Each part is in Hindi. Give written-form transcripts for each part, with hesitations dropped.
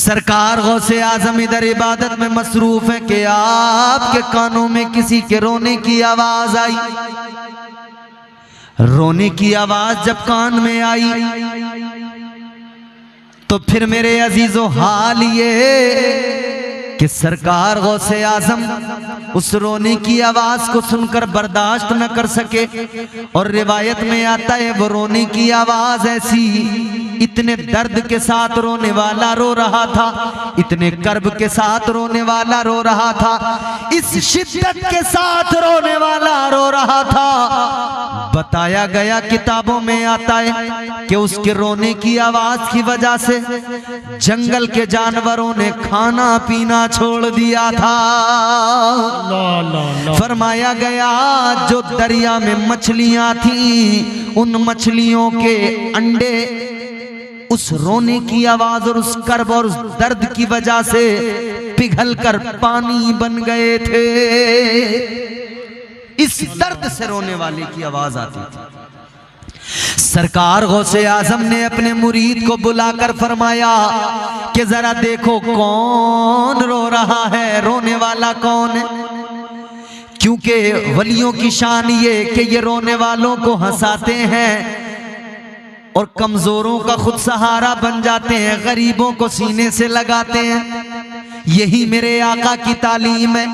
सरकार गौसे आजम इधर इबादत में मसरूफ है कि आपके कानों में किसी के रोने की आवाज आई। रोने की आवाज जब कान में आई तो फिर मेरे अजीजों हाल ये कि सरकार गौसे आजम उस रोने की आवाज को सुनकर बर्दाश्त न कर सके। और रिवायत में आता है वो रोने की आवाज ऐसी, इतने दर्द के साथ रोने वाला रो रहा था, इतने कर्ब के साथ रोने वाला रो रहा था, इस शिद्दत के साथ रोने वाला रो रहा था। बताया गया किताबों में आता है कि उसके रोने की आवाज की वजह से जंगल के जानवरों ने खाना पीना छोड़ दिया था। फरमाया गया जो दरिया में मछलियां थी उन मछलियों के अंडे उस रोने की आवाज और उस कर्ब और उस दर्द की वजह से पिघलकर पानी बन गए थे। इस दर्द से रोने वाले की आवाज आती थी। सरकार गौसे आजम ने अपने मुरीद को बुलाकर फरमाया कि जरा देखो कौन रो रहा है, रोने वाला कौन है। क्योंकि वलियों की शान ये कि ये रोने वालों को हंसाते हैं और कमजोरों का खुद सहारा बन जाते हैं, गरीबों को सीने से लगाते हैं। यही मेरे आका की तालीम है।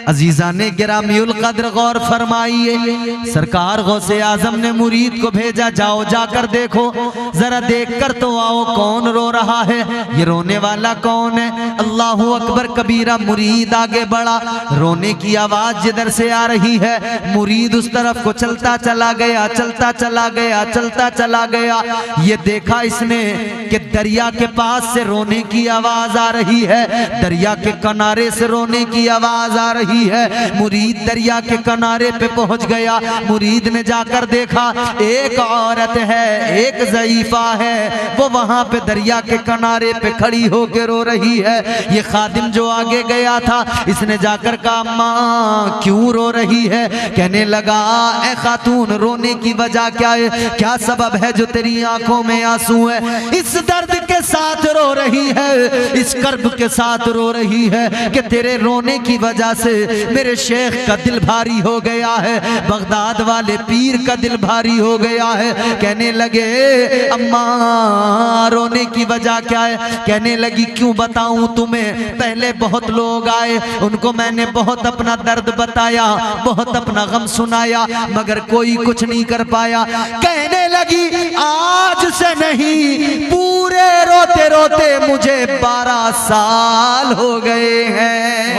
अजीजा ने गिरामीउल कद्र गौर फरमाइए। सरकार गौसे आजम ने मुरीद को भेजा, जाओ जाकर देखो, जरा देखकर तो आओ कौन रो रहा है, ये रोने वाला कौन है। अल्लाहु अकबर कबीरा। मुरीद आगे बढ़ा, रोने की आवाज जिधर से आ रही है मुरीद उस तरफ को चलता चला गया, चलता चला गया, चलता चला गया। ये देखा इसने कि दरिया के पास से रोने की आवाज आ रही है, दरिया के किनारे से रोने की आवाज आ रही है। मुरीद दरिया के किनारे पे पहुंच गया। मुरीद ने जाकर देखा एक औरत है, एक ज़ईफा है, वो वहां पे दरिया के किनारे पे खड़ी होकर रो रही है। ये खादिम जो आगे गया था इसने जाकर कहा माँ क्यों रो रही है। कहने लगा ए खातून रोने की वजह क्या है, क्या सबब है जो तेरी आंखों में आंसू है। इस दर्द के साथ रो रही है, इस कर्ब के साथ रो रही है कि तेरे रोने की वजह से मेरे शेख का दिल भारी हो गया है, बगदाद वाले पीर का दिल भारी हो गया है। कहने लगे अम्मा रोने की वजह क्या है। कहने लगी क्यों बताऊं तुम्हें, पहले बहुत लोग आए, उनको मैंने बहुत अपना दर्द बताया, बहुत अपना गम सुनाया, मगर कोई कुछ नहीं कर पाया। कहने लगी आज से नहीं पूरे रोते रोते मुझे 12 साल हो गए हैं।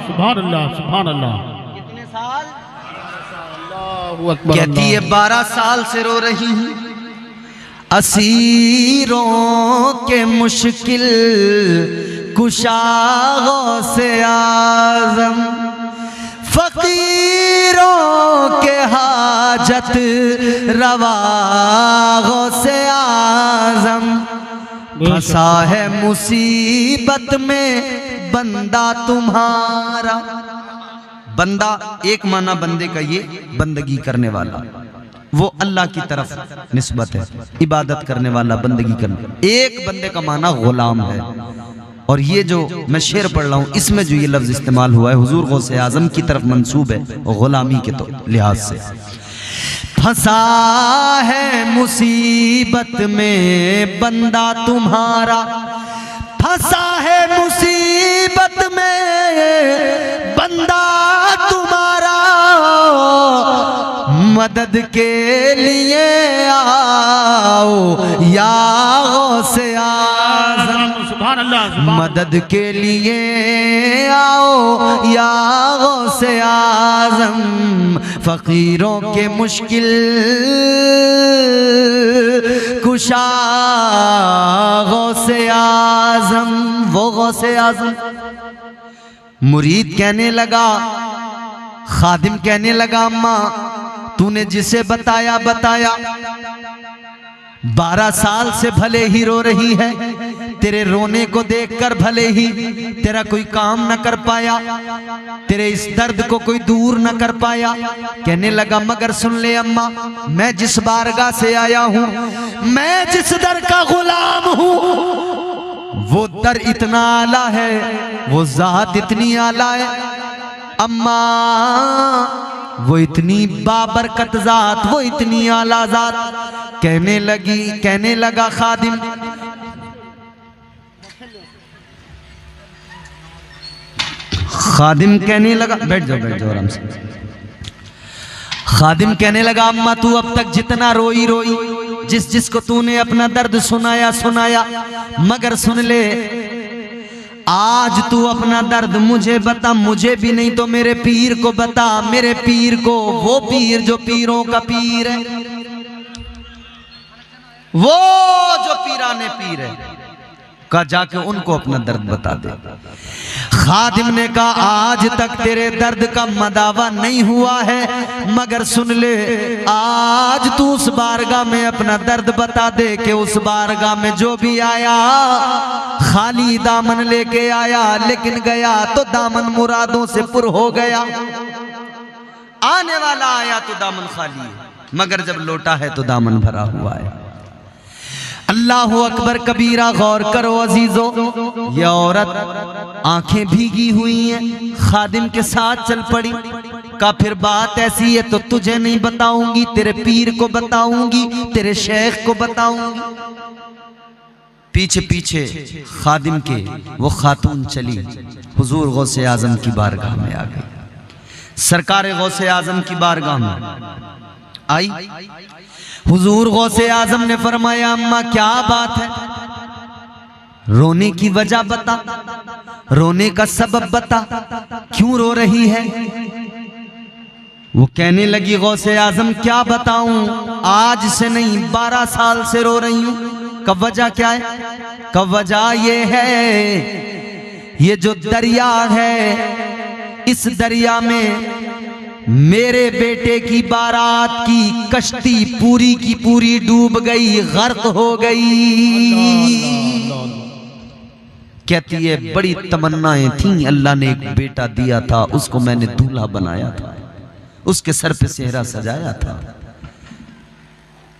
सुभान अल्लाह, सुभान अल्लाह। कितने साल? कहती है 12 साल से रो रही हूँ। असीरों के मुश्किल कुशाओं से आजम, फकीरों के हाजत रवाओं से आजम, फंसा है मुसीबत में बंदा तुम्हारा। बंदा एक माना बंदे का ये बंदगी करने वाला, वो अल्लाह की तरफ निस्बत है, इबादत करने वाला, बंदगी करने। एक बंदे का माना गुलाम है। और ये जो मैं शेर पढ़ रहा हूँ इसमें जो ये लफ्ज इस्तेमाल हुआ है हुजूर गौसे आजम की तरफ मंसूब है गुलामी के तो लिहाज से। फंसा है मुसीबत में बंदा तुम्हारा, फंसा है मुसीबत में बंदा तुम्हारा, मदद के लिए आओ या गौसे आज़म, सुभान अल्लाह, मदद के लिए आओ या गौसे आज़म, फकीरों के मुश्किल कुशा गौसे आज़म। वो गौसे आज़म। मुरीद कहने लगा, खादिम कहने लगा अम्मा तूने जिसे बताया 12 साल से भले ही रो रही है, तेरे रोने को देखकर भले ही तेरा कोई काम न कर पाया, तेरे इस दर्द को कोई दूर न कर पाया। कहने लगा मगर सुन ले अम्मा, मैं जिस बारगाह से आया हूं, मैं जिस दर का गुलाम हूं, वो दर इतना आला है, वो जात इतनी आला है। अम्मा वो इतनी बाबरकत जात, वो इतनी आला जात। कहने लगा खादिम, कहने लगा, बैठ जाओ आराम से। खादिम कहने लगा, अम्मा तू अब तक जितना रोई जिसको तूने अपना दर्द सुनाया, मगर सुन ले, आज तू अपना दर्द मुझे बता, मुझे भी नहीं तो मेरे पीर को बता, मेरे पीर को, वो पीर जो पीरों का पीर है, वो जो पीराने पीर है, का जाके उनको अपना दर्द बता दे। खादिम ने कहा, आज तक तेरे दर्द का मदावा नहीं हुआ है, मगर सुन ले, आज तू उस बारगाह में अपना दर्द बता दे कि उस बारगाह में जो भी आया खाली दामन लेके आया, लेकिन गया तो दामन मुरादों से पुर हो गया। आने वाला आया तो दामन खाली है, मगर जब लौटा है तो दामन भरा हुआ है। अल्लाहु अकबर कबीरा। गौर करो अजीजों, ये औरत आंखें भीगी हुई हैं, खादिम के साथ चल पड़ी। का फिर बात ऐसी है तो तुझे नहीं बताऊंगी, तेरे पीर को बताऊंगी, तेरे शेख को बताऊंगी। पीछे पीछे खादिम के वो खातून चली, हुजूर गौसे आजम की बारगाह में आ गई। सरकार गौसे आजम की बारगाह में आई। हुजूर गौसे आजम ने फरमाया, अम्मा क्या बात है, रोने की वजह बता, रोने का सबब बता, क्यों रो रही है। वो कहने लगी, गौसे आजम क्या बताऊं, आज से नहीं 12 साल से रो रही हूं। कब वजह क्या है? कब वजह ये है, ये जो दरिया है, इस दरिया में मेरे बेटे की बारात की कश्ती पूरी की पूरी डूब गई, गर्क हो गई। कहती है, बड़ी तमन्नाएं थीं, अल्लाह ने एक बेटा दिया था, उसको मैंने दूल्हा बनाया था, उसके सर पे सेहरा सजाया था,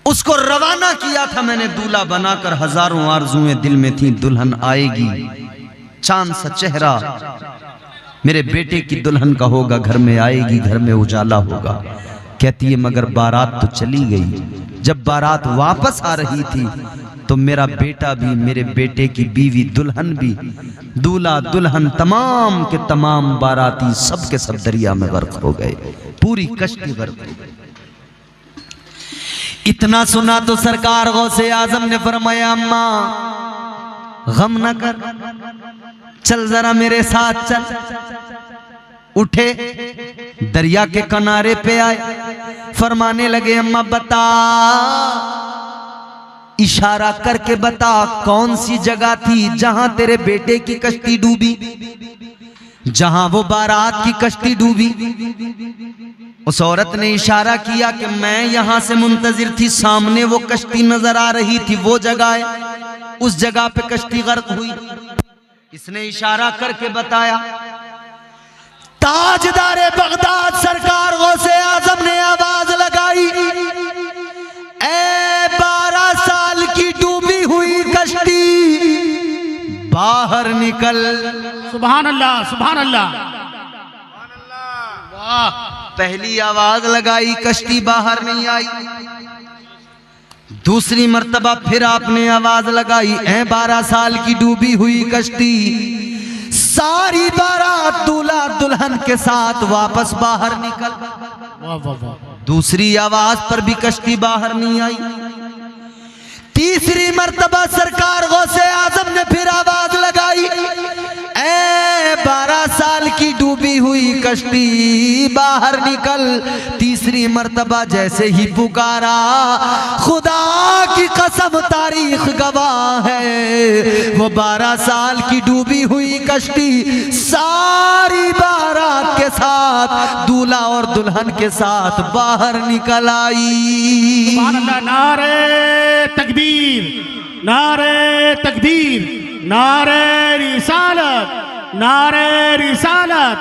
उसको रवाना किया था मैंने दूल्हा बनाकर। हजारों आरजुएं दिल में थी, दुल्हन आएगी, चांद सा चेहरा मेरे बेटे की दुल्हन का होगा, घर में आएगी, घर में उजाला होगा। कहती है, मगर बारात तो चली गई। जब बारात वापस आ रही थी तो मेरा बेटा भी, मेरे बेटे की बीवी, दुल्हन भी, दूल्हा दुल्हन तमाम के तमाम बाराती सब के सब दरिया में गर्क हो गए, पूरी कश्ती गर्क हो गई। इतना सुना तो सरकार गौसे आजम ने फरमाया, अम्मा गम न कर, चल जरा मेरे साथ चल। उठे, दरिया के किनारे पे आए, फरमाने लगे, अम्मा बता, इशारा करके बता, कौन सी जगह थी जहां तेरे बेटे की कश्ती डूबी, जहां वो बारात की कश्ती डूबी। उस औरत ने इशारा किया कि मैं यहां से मुंतजिर थी, सामने वो कश्ती नजर आ रही थी, वो जगह है, उस जगह पे कश्ती गर्क हुई। इसने इशारा करके बताया। ताजदारे बगदाद सरकार गौसे आजम ने आवाज लगाई, ए 12 साल की डूबी हुई कश्ती, बाहर निकल। सुभान अल्लाह, सुभान अल्लाह, वाह। पहली आवाज लगाई, कश्ती बाहर नहीं आई। दूसरी मर्तबा फिर आपने आवाज लगाई, ऐ 12 साल की डूबी हुई कश्ती, सारी बारात दूल्हा दुल्हन के साथ वापस बाहर निकल। वाह वाह वाह। दूसरी आवाज पर भी कश्ती बाहर नहीं आई। तीसरी मर्तबा सरकार गौसे आजम ने फिर आवाज लगाई, ऐ 12 साल की डूबी हुई कश्ती, बाहर निकल। तीसरी मर्तबा जैसे ही पुकारा, खुदा की कसम तारीख गवाह है, वो 12 साल की डूबी हुई कश्ती सारी बारात के साथ, दूल्हा और दुल्हन के साथ बाहर निकल आई। सुभान अल्लाह। नारे तकबीर, नारे तकबीर, नारे रिसालत, नारे रिसालत।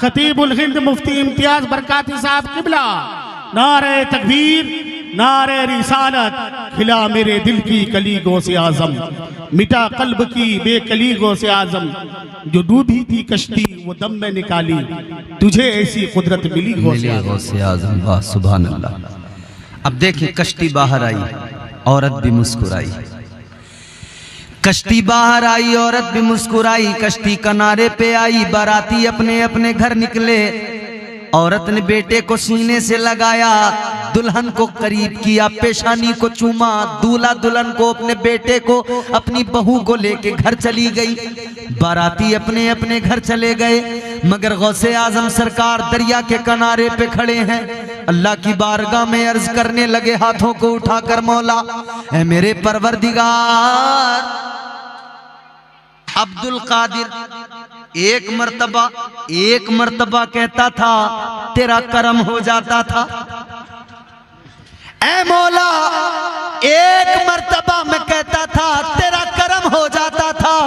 खतीबुल हिंद मुफ्ती इम्तियाज बरकाती साहब किबला, नारे तकबीर, नारे रिसालत, खिला मेरे दिल की कली गो से आजम, मिटा कल्ब की बेकली गो से आजम, जो डूबी थी कश्ती वो दम में निकाली, तुझे ऐसी कुदरत मिली गो से आजम। गौसे आजम, वाह सुभान अल्लाह। अब देखिए कश्ती बाहर आई, औरत भी मुस्कुराई। कश्ती बाहर आई, औरत भी मुस्कुराई। कश्ती किनारे पे आई, बाराती अपने अपने घर निकले। औरत ने बेटे को सीने से लगाया, दुल्हन को करीब किया, पेशानी को चूमा। दूल्हा दुल्हन को, अपने बेटे को, अपनी बहू को लेके घर चली गई। बाराती अपने अपने घर चले गए, मगर गौसे आजम सरकार दरिया के किनारे पे खड़े हैं। अल्लाह की बारगाह में अर्ज करने लगे, हाथों को उठाकर, मौला ऐ मेरे परवरदिगार। अब्दुल कादिर एक मर्तबा कहता था, तेरा करम हो जाता था। ऐ मौला एक मर्तबा मैं कहता था, तेरा करम हो जाता था।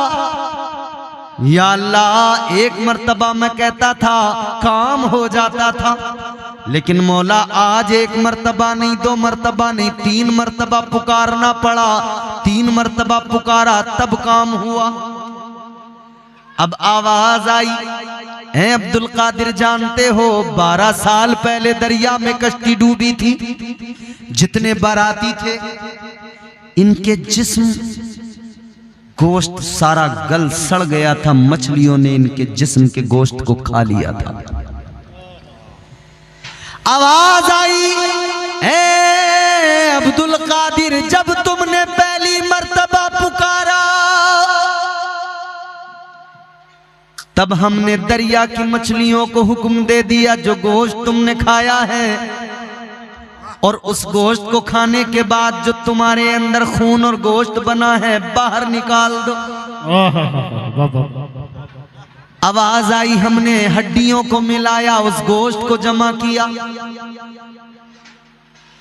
या अल्लाह एक मर्तबा मैं कहता था, काम हो जाता था। लेकिन मौला आज एक मर्तबा नहीं, 2 मर्तबा नहीं, 3 मर्तबा पुकारना पड़ा। 3 मर्तबा पुकारा तब काम हुआ। अब आवाज आई, ऐ अब्दुल कादिर जानते हो 12 साल पहले दरिया में कश्ती डूबी थी। जितने बाराती थे इनके जिस्म गोश्त सारा गल सड़ गया था, मछलियों ने इनके जिस्म के गोश्त को खा लिया था। आवाज आई, ऐ अब्दुल कादिर जब तुमने पहली मर्तबा पुकारा तब हमने दरिया की मछलियों को हुक्म दे दिया, जो गोश्त तुमने खाया है और उस गोश्त को खाने के बाद जो तुम्हारे अंदर खून और गोश्त बना है बाहर निकाल दो। आवाज आई, हमने हड्डियों को मिलाया, उस गोश्त को जमा किया।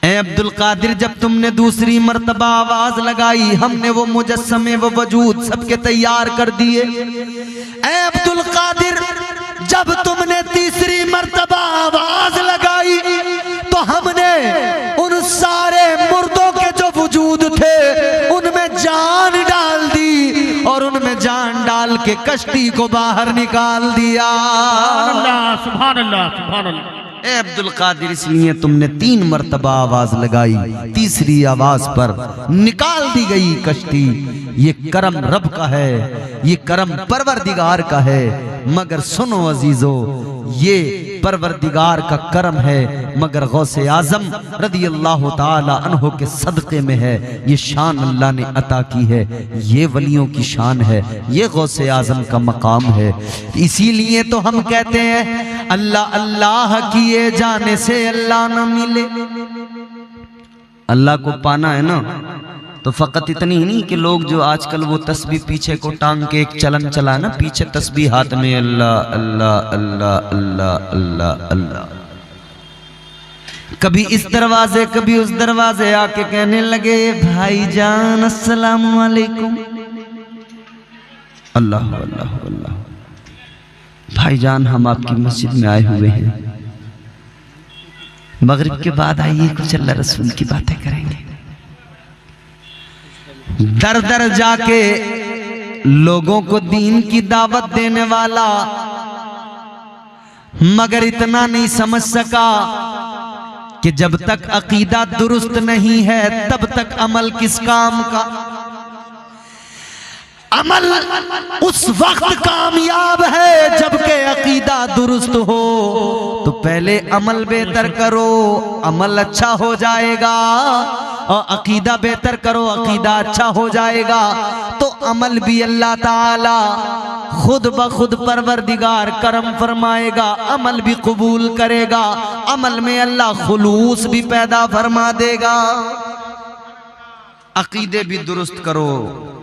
ऐ अब्दुल कादिर जब तुमने दूसरी मर्तबा आवाज लगाई, हमने वो मुजस्समे वो वजूद सबके तैयार कर दिए। ऐ अब्दुल कादिर जब तुमने तीसरी मर्तबा आवाज लगाई तो हमने उन सारे मुर्दों के जो वजूद थे उनमें जान डाल दी और उनमें जान डाल के कश्ती को बाहर निकाल दिया। सुभान अल्लाह, सुभान अल्लाह। ए अब्दुल कादिर इसलिए तुमने 3 मर्तबा आवाज लगाई, तीसरी आवाज पर निकाल दी गई कश्ती। ये करम रब का है, ये करम परवरदिगार का है। मगर सुनो अजीजो, ये परवरदिगार का करम है, मगर गौसे आजम रदी अल्लाह ताला अन्हो के सदक़े में है। ये शान अल्लाह ने अता की है, ये वलियों की शान है, ये गौसे आजम का मकाम है। इसीलिए तो हम कहते हैं अल्लाह अल्लाह किए जाने से अल्लाह न मिले। अल्लाह को पाना है ना तो फकत इतनी ही नहीं कि लोग जो आजकल वो तस्बीह पीछे को टांग के एक चलन चला ना, पीछे तस्बीह हाथ में, अल्लाह अल्लाह अल्लाह अल्लाह अल्लाह अल्लाह, कभी इस दरवाजे कभी उस दरवाजे आके कहने लगे भाईजान अस्सलाम वालेकुम। अल्लाह अल्लाह अल्लाह, भाईजान हम आपकी मस्जिद में आए हुए हैं, मगरिब के बाद आइए कुछ अल्लाह रसूल की बातें करेंगे। दर दर जाके लोगों को दीन की दावत देने वाला, मगर इतना नहीं समझ सका कि जब तक अकीदा दुरुस्त नहीं है तब तक अमल किस काम का। अमल उस वक्त कामयाब है जबकि अकीदा दुरुस्त हो। तो पहले अमल बेहतर करो, अमल अच्छा हो जाएगा, और अकीदा बेहतर करो, अकीदा अच्छा हो जाएगा। तो अमल भी अल्लाह ताला खुद ब खुद परवरदिगार करम फरमाएगा, अमल भी कबूल करेगा, अमल में अल्लाह खुलूस भी पैदा फरमा देगा। अकीदे भी दुरुस्त करो।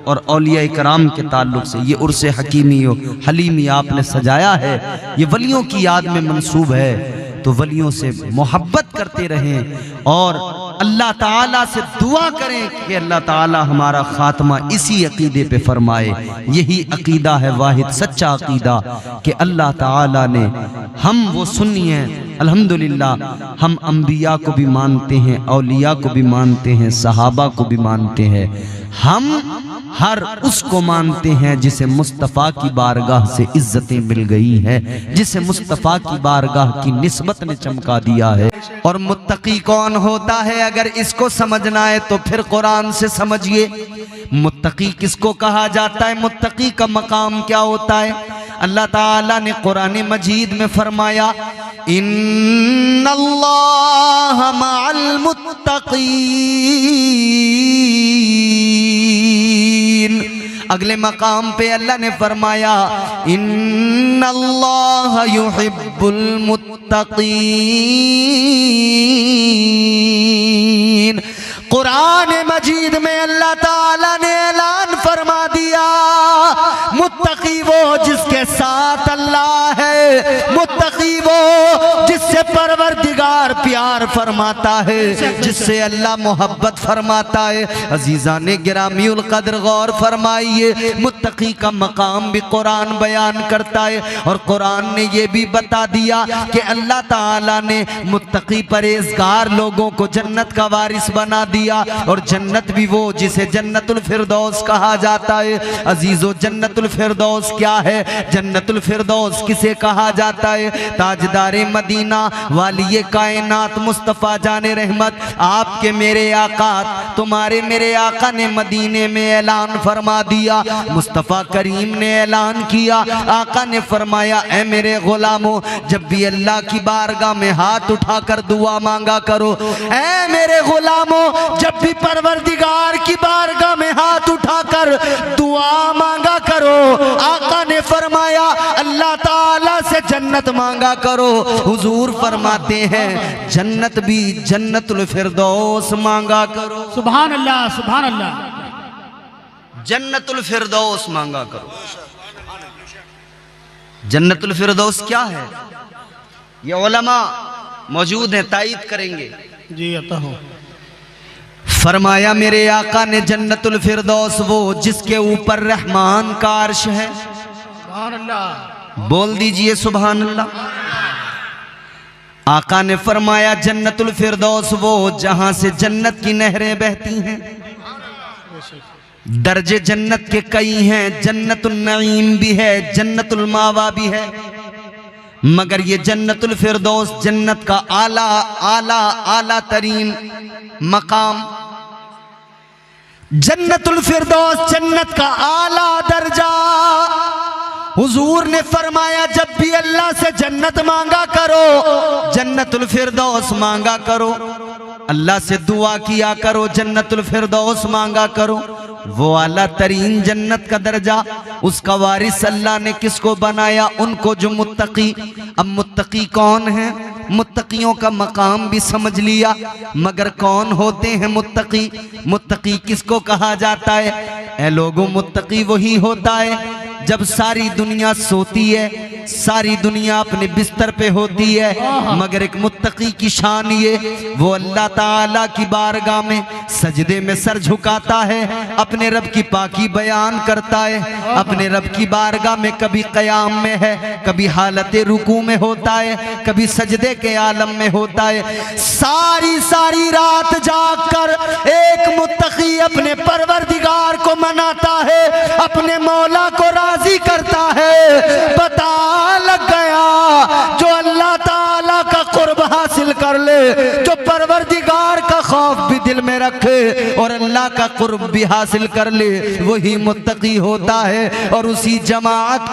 और औलिया इकराम के ताल्लुक से ये उर्से हकीमी हलीमी आपने सजाया है, ये वलियों की याद में मंसूब है। तो वलियों से मोहब्बत करते रहें और अल्लाह ताला से दुआ करें कि अल्लाह ताला हमारा खात्मा इसी अकीदे पे फरमाए। यही अकीदा है वाहिद सच्चा अकीदा कि अल्लाह ताला ने हम वो सुन्नी हैं अल्हम्दुलिल्लाह हम अंबिया को भी मानते हैं, औलिया को भी मानते हैं, सहाबा को भी मानते हैं। हम हर उसको मानते हैं जिसे मुस्तफ़ा की बारगाह से इज्जतें मिल गई है, जिसे मुस्तफ़ा की बारगाह की निस्बत ने चमका दिया है। और मुत्तकी कौन होता है, अगर इसको समझना है तो फिर कुरान से समझिए। मुत्तकी किसको कहा जाता है, मुत्तकी का मकाम क्या होता है। अल्लाह ताला ने कुरान मजीद में फरमाया, इन्नल्लाह मअल मुत्तकीन। अगले मकाम पे अल्लाह ने फरमाया, इन्नल्लाह युहिब्बुल मुत्तकीन। कुरान मजीद में अल्लाह ताला ने ऐलान फरमा दिया, मुत्तकी वो जिसके साथ अल्लाह है, मुत्तकी वो जिससे परवरदिगार प्यार फरमाता है, जिससे अल्लाह मोहब्बत फरमाता है। अजीज़ान गिरामीउल कद्र गौर फरमाइए, मुत्तकी का मकाम भी कुरान बयान करता है। और कुरान ने ये भी बता दिया कि अल्लाह ताला ने मुत्तकी परहेज़गार लोगों को जन्नत का वारिस बना दिया। और जन्नत भी वो जिसे जन्नतुल फिरदौस कहा जाता है। अजीजो, जन्नतुल फिरदौस क्या है, जन्नतुल फिरदौस किसे कहा जाता है। ताजदारे मदीना वालिये कायनात मुस्तफ़ा जाने रहमत, आपके मेरे आका, तुम्हारे मेरे आका ने मदीने में ऐलान फरमा दिया। मुस्तफ़ा करीम ने ऐलान किया, आका ने फरमाया, ऐ मेरे गुलामों, जब भी अल्लाह की बारगाह में हाथ उठाकर दुआ मांगा करो। ऐ मेरे गुलामों, जब भी परवरदिगार की बारगाह में हाथ उठाकर दुआ मांगा करो। आका ने फरमाया, अल्लाह ताला से जन्नत मांगा करो। हुजूर फरमाते हैं, जन्नत भी जन्नतुल फिरदौस मांगा करो। सुभान अल्लाह, सुभान अल्लाह। जन्नतुल फिरदौस मांगा करो। जन्नतुल फिरदौस क्या है, ये उलमा मौजूद हैं, तायीद करेंगे। जी अता हो। फरमाया मेरे आका ने, जन्नतुल फिरदौस वो जिसके ऊपर रहमान का अर्श है। सुभान अल्लाह। बोल दीजिए सुभान अल्लाह। आका ने फरमाया, जन्नतुल फिरदौस वो जहां से जन्नत की नहरें बहती हैं। दर्जे जन्नत के कई हैं, जन्नतुल नईम भी है, जन्नतुल मावा भी है, मगर ये जन्नतुल फिरदौस जन्नत का आला आला आला तरीन मकाम, जन्नतुल फिरदौस जन्नत का आला दर्जा। हुजूर ने फरमाया, जब भी अल्लाह से जन्नत मांगा करो, जन्नतुल फिरदौस मांगा करो। अल्लाह से दुआ किया करो, जन्नतुल फिरदौस मांगा करो। वो आला तरीन जन्नत का दर्जा, उसका वारिस अल्लाह ने किसको बनाया, उनको जो मुत्तकी। अब मुत्तकी कौन है, मुत्तकियों का मकाम भी समझ लिया, मगर कौन होते हैं मुत्तकी। मुत्तकी किसको कहा जाता है। ऐ लोगों, मुत्तकी वही होता है जब सारी दुनिया सोती है, सारी दुनिया अपने बिस्तर पे होती है, मगर एक मुत्तकी की शान ये, वो अल्लाह ताला की बारगाह में सजदे में सर झुकाता है, अपने रब की पाकी बयान करता है, अपने रब की बारगाह में कभी क़याम में है, कभी हालत रुकू में होता है, कभी सजदे के आलम में होता है। सारी सारी रात जाग कर एक मुत्तकी अपने परवरदिगार को मनाता है, अपने मौला को राजी करता है। पता लग गया, जो अल्लाह ताला का कुर्ब हासिल कर ले, जो परवरदिगार का खौफ भी दिल में रखे और अल्लाह का कुर्ब भी हासिल कर ले, वही मुत्तकी होता है। और उसी जमात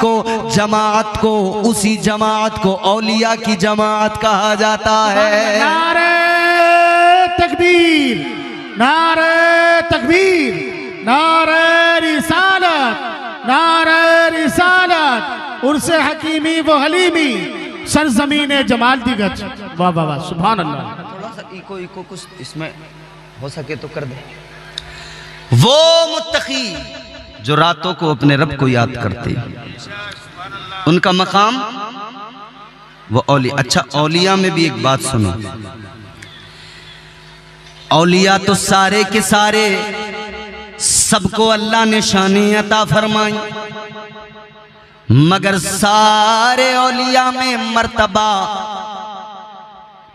को औलिया की जमात कहा जाता है। नारे तकबीर, नारे तकबीर, नारे रिसालत, नारे रिसालत, उर्से हकीमी व हलीमी, सरजमीने जमाल दी गज। वाह वाह वाह, सुभान अल्लाह। थोड़ा सा इको कुछ इसमें हो सके तो कर दे। वो मुत्तकी जो रातों को अपने रब को याद करते, उनका मकाम वो औलिया। अच्छा, औलिया में भी एक बात सुनो, औलिया तो सारे के सारे सबको अल्लाह ने शानें अता फरमाई, मगर सारे औलिया में मर्तबा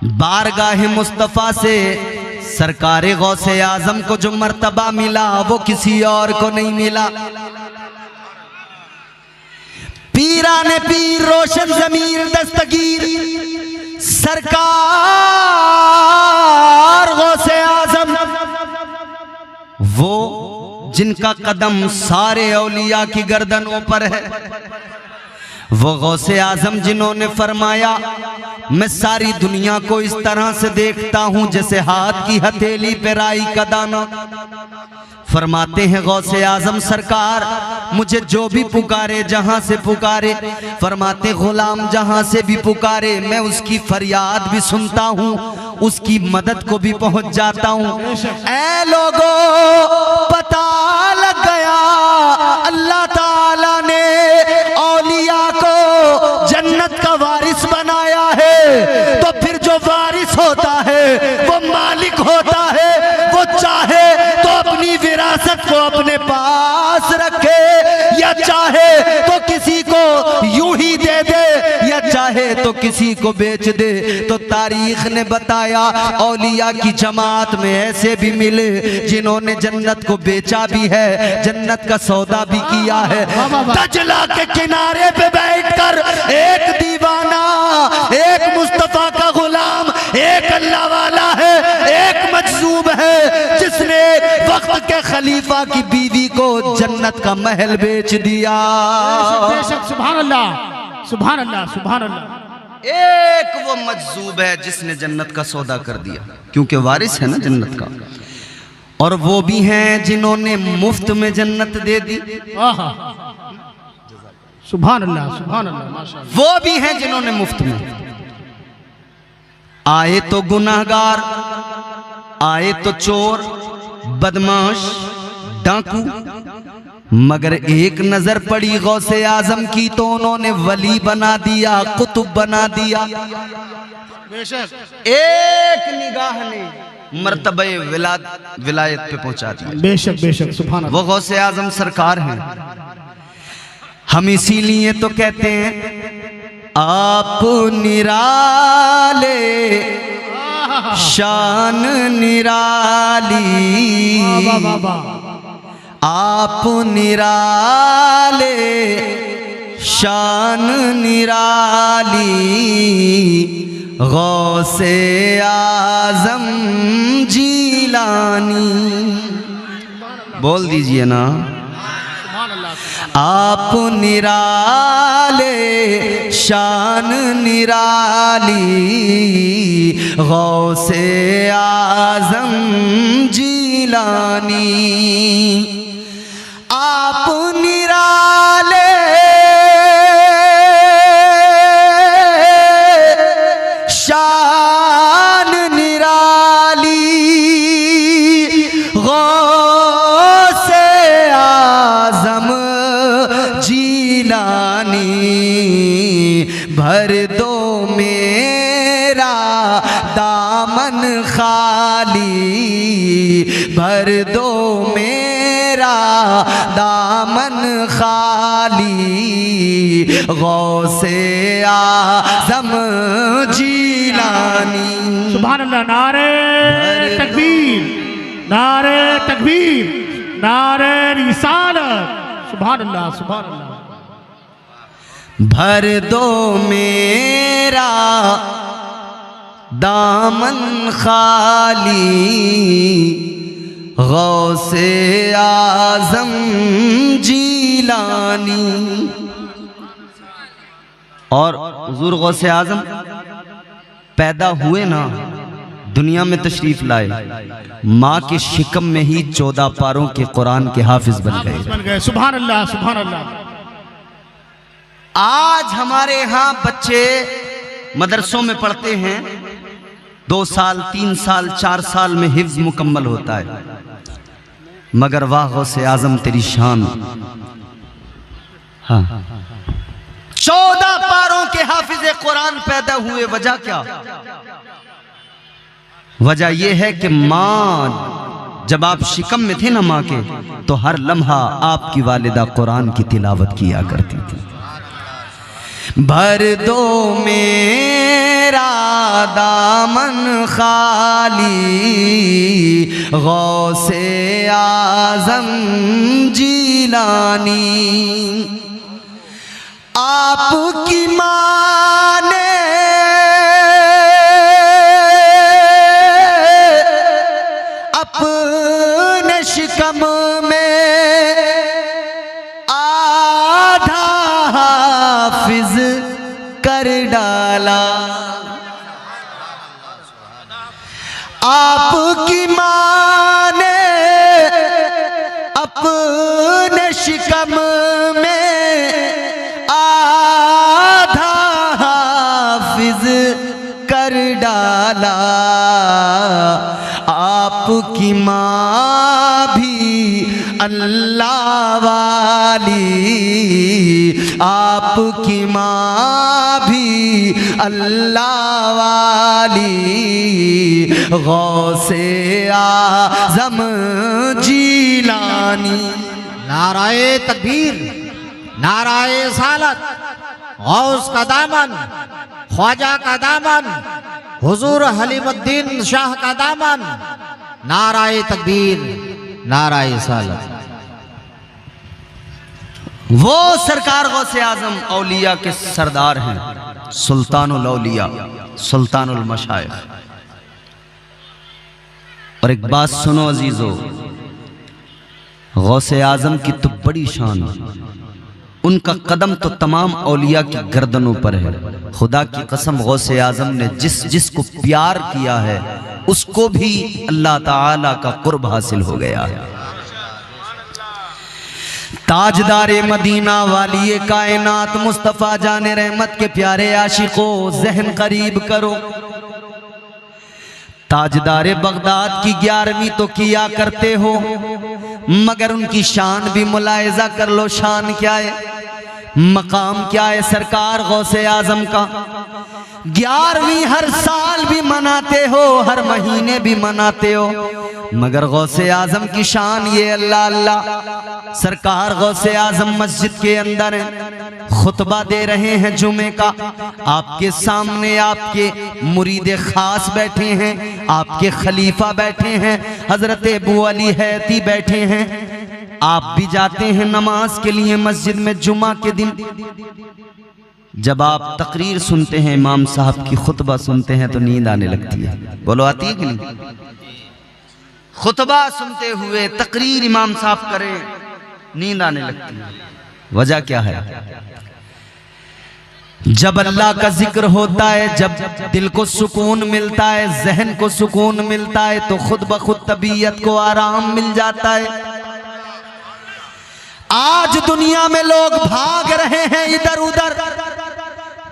बारगाह मुस्तफ़ा से सरकारे गौसे आजम को जो मर्तबा मिला वो किसी और को नहीं मिला। पीराने पीर रोशन ज़मीर दस्तगीर सरकार गौसे आजम, वो जिनका कदम सारे औलिया की गर्दनों पर है, वो गौसे आजम जिन्होंने फरमाया मैं सारी दुनिया को इस तरह से देखता हूं जैसे हाथ की हथेली पे राई का दाना। फरमाते हैं गौसे आजम सरकार मुझे जो भी पुकारे जहां से पुकारे, फरमाते गुलाम जहां से भी पुकारे मैं उसकी फरियाद भी सुनता हूं, उसकी मदद को भी पहुंच जाता हूं। ऐ लोगों पता लग गया अल्लाह ताला ने औलिया को जन्नत का वारिस बनाया है, तो फिर जो वारिस होता है वो मालिक होता है, वो चाहे तो अपनी विरासत को अपने पास रखे या चाहे तो किसी को यूं ही दे दे या चाहे तो किसी को बेच दे। तो तारीख ने बताया औलिया की जमात में ऐसे भी मिले जिन्होंने जन्नत को बेचा भी है, जन्नत का सौदा भी किया है। दजला के किनारे पे बैठकर एक दीवाना, एक मुस्तफा का गुलाम, एक अल्लाह वाला है, एक मजसूब है जिसने वक्त के खलीफा की बीवी को जन्नत का महल बेच दिया। बेशक, सुभान अल्लाह सुभान अल्लाह सुभान अल्लाह। एक वो मजसूब है जिसने जन्नत का सौदा कर दिया, क्योंकि वारिस है ना जन्नत का। और वो भी हैं जिन्होंने मुफ्त में जन्नत दे दी। सुभान अल्लाह सुभान अल्लाह माशाअल्लाह। वो भी हैं जिन्होंने मुफ्त में, आए तो गुनाहगार, आए तो चोर बदमाश डाकू, मगर एक नजर पड़ी गौसे आजम की तो उन्होंने वली बना दिया, कुतुब बना दिया। एक निगाह ने मर्तबे विलायत पे पहुंचा दिया। बेशक बेशक सुभान अल्लाह। वो गौसे आजम सरकार हैं। हम इसीलिए तो कहते हैं आप निराले शान निराली, आप निराले शान निराली, गौसे आजम जीलानी। बोल दीजिए ना, आप निराले शान निराली, गौसे आजम जीलानी। आप निराले शान निराली, गौसे आजम जीलानी। भर दो मेरा दामन खाली, भर दो मेरा दामन खाली, गौसे आजम जीलानी। सुभान अल्लाह। नारे तकबीर, नारे तकबीर, नारे रिसालत। सुभान अल्लाह सुभान अल्लाह। भर दो मेरा दामन खाली, गौसे आजम जीलानी। और हुजूर गौसे आजम पैदा हुए ना, दुनिया में तशरीफ लाए, माँ के शिकम में ही 14 पारों के कुरान के हाफिज बन गए। सुभान अल्लाह सुभान अल्लाह। आज हमारे यहाँ बच्चे मदरसों में पढ़ते हैं, 2 साल 3 साल 4 साल में हिफ्ज मुकम्मल होता है, मगर वाह गौसे आजम तेरी शान। हाँ, 14 पारों के हाफिज कुरान पैदा हुए। वजह क्या? वजह यह है कि माँ जब आप शिकम में थे ना माँ के, तो हर लम्हा आपकी वालिदा कुरान की तिलावत किया करती थी। भर दो में मेरा दामन खाली, गौसे आजम जीलानी। आपकी माँ ने अपने शिकम में आधा हाफिज कर डाला। आपकी माँ ने अपने शिकम में आधा हाफिज कर डाला। आपकी माँ भी अल्लाह वाली, आपकी माँ भी अल्लाह वाली, गौसे आज़म जीलानी। नाराए तकबीर, नाराए सालत, गौस का दामन, ख्वाजा का दामन, हुजूर हलीमुद्दीन शाह का दामन। नाराए तकबीर, नाराए सालत। वो सरकार गौसे आजम औलिया के सरदार हैं, सुल्तानुल औलिया, सुल्तानुल मशाइख। और एक बात सुनो अजीजों, गौसे आजम की तो बड़ी शान, उनका कदम तो तमाम औलिया की गर्दनों पर है। खुदा की कसम, गौसे आजम ने जिसको प्यार किया है उसको भी अल्लाह ताला का कुर्ब हासिल हो गया है। ताजदारे मदीना वाली कायनात मुस्तफ़ा जाने रहमत के प्यारे आशिकों, ज़हन करीब करो। ताजदारे बगदाद की 11वीं तो किया करते हो, मगर उनकी शान भी मुलायजा कर लो। शान क्या है, मकाम क्या है सरकार गौसे आजम का। 11वीं हर साल भी मनाते हो, हर महीने भी मनाते हो, मगर गौसे आजम की शान ये अल्लाह अल्लाह। सरकार गौसे आजम मस्जिद के अंदर हैं, खुतबा दे रहे हैं जुमे का। आपके सामने आपके मुरीद खास बैठे हैं, आपके खलीफा बैठे हैं, हजरत अबू अली हैती बैठे हैं। आप भी जाते हैं नमाज के लिए मस्जिद में जुमा के दिन। जब आप तकरीर सुनते हैं, इमाम साहब की खुतबा सुनते हैं, तो नींद आने लगती है। बोलो, आती है कि नहीं? खुतबा सुनते हुए तकरीर इमाम साहब करें, नींद आने लगती है। वजह क्या है? जब अल्लाह का जिक्र होता है, जब दिल को सुकून मिलता है, जहन को सुकून मिलता है, तो खुद ब खुद तबीयत को आराम मिल जाता है। आज दुनिया में लोग भाग रहे हैं इधर उधर,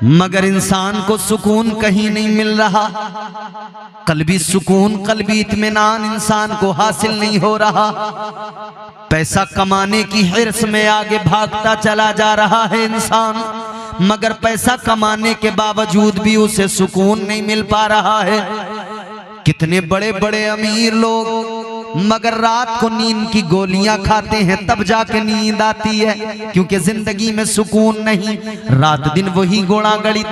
मगर इंसान को सुकून कहीं नहीं मिल रहा। कल्बी सुकून, कल्बी इत्मीनान इंसान को हासिल नहीं हो रहा। पैसा कमाने की हिर्स में आगे भागता चला जा रहा है इंसान, मगर पैसा कमाने के बावजूद भी उसे सुकून नहीं मिल पा रहा है। कितने बड़े बड़े अमीर लोग मगर रात को नींद की गोलियां खाते हैं, तब जाके नींद आती है, क्योंकि जिंदगी में सुकून नहीं। रात दिन वही घोड़ा गणित,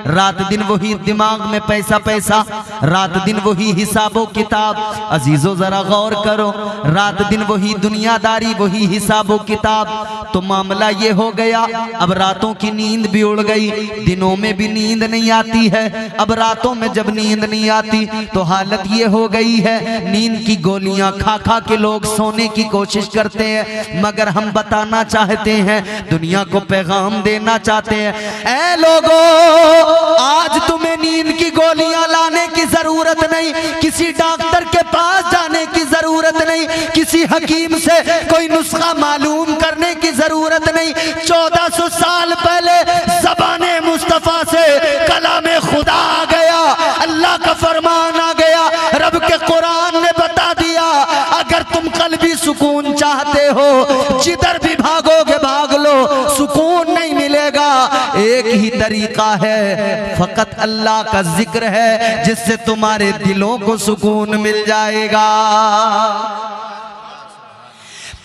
रात दिन वही दिमाग में पैसा पैसा, रात दिन वही हिसाबो किताब। अजीजों जरा गौर करो, रात दिन वही दुनियादारी, वही हिसाबो किताब। तो मामला ये हो गया, अब रातों की नींद भी उड़ गई, दिनों में भी नींद नहीं आती है। अब रातों में जब नींद नहीं आती तो हालत ये हो गई है, नींद की गोलियां खा खा के लोग सोने की कोशिश करते हैं। मगर हम बताना चाहते हैं, दुनिया को पैगाम देना चाहते हैं, ऐ लोगों, आज तुम्हें नींद की गोलियां लाने की जरूरत नहीं, किसी डॉक्टर के पास जाने की जरूरत नहीं, किसी हकीम से कोई नुस्खा मालूम करने की जरूरत नहीं। 1400 साल पहले ज़बाने मुस्तफा से कलामे खुदा आ गया, अल्लाह का फरमान आ गया, रब के कुरान ने बता दिया, अगर तुम कल्बी सुकून चाहते हो, जिधर भी भागोगे भाग लो, सुकून नहीं मिलेगा। एक ही तरीका है, फकत अल्लाह का जिक्र है, जिससे तुम्हारे दिलों को सुकून मिल जाएगा।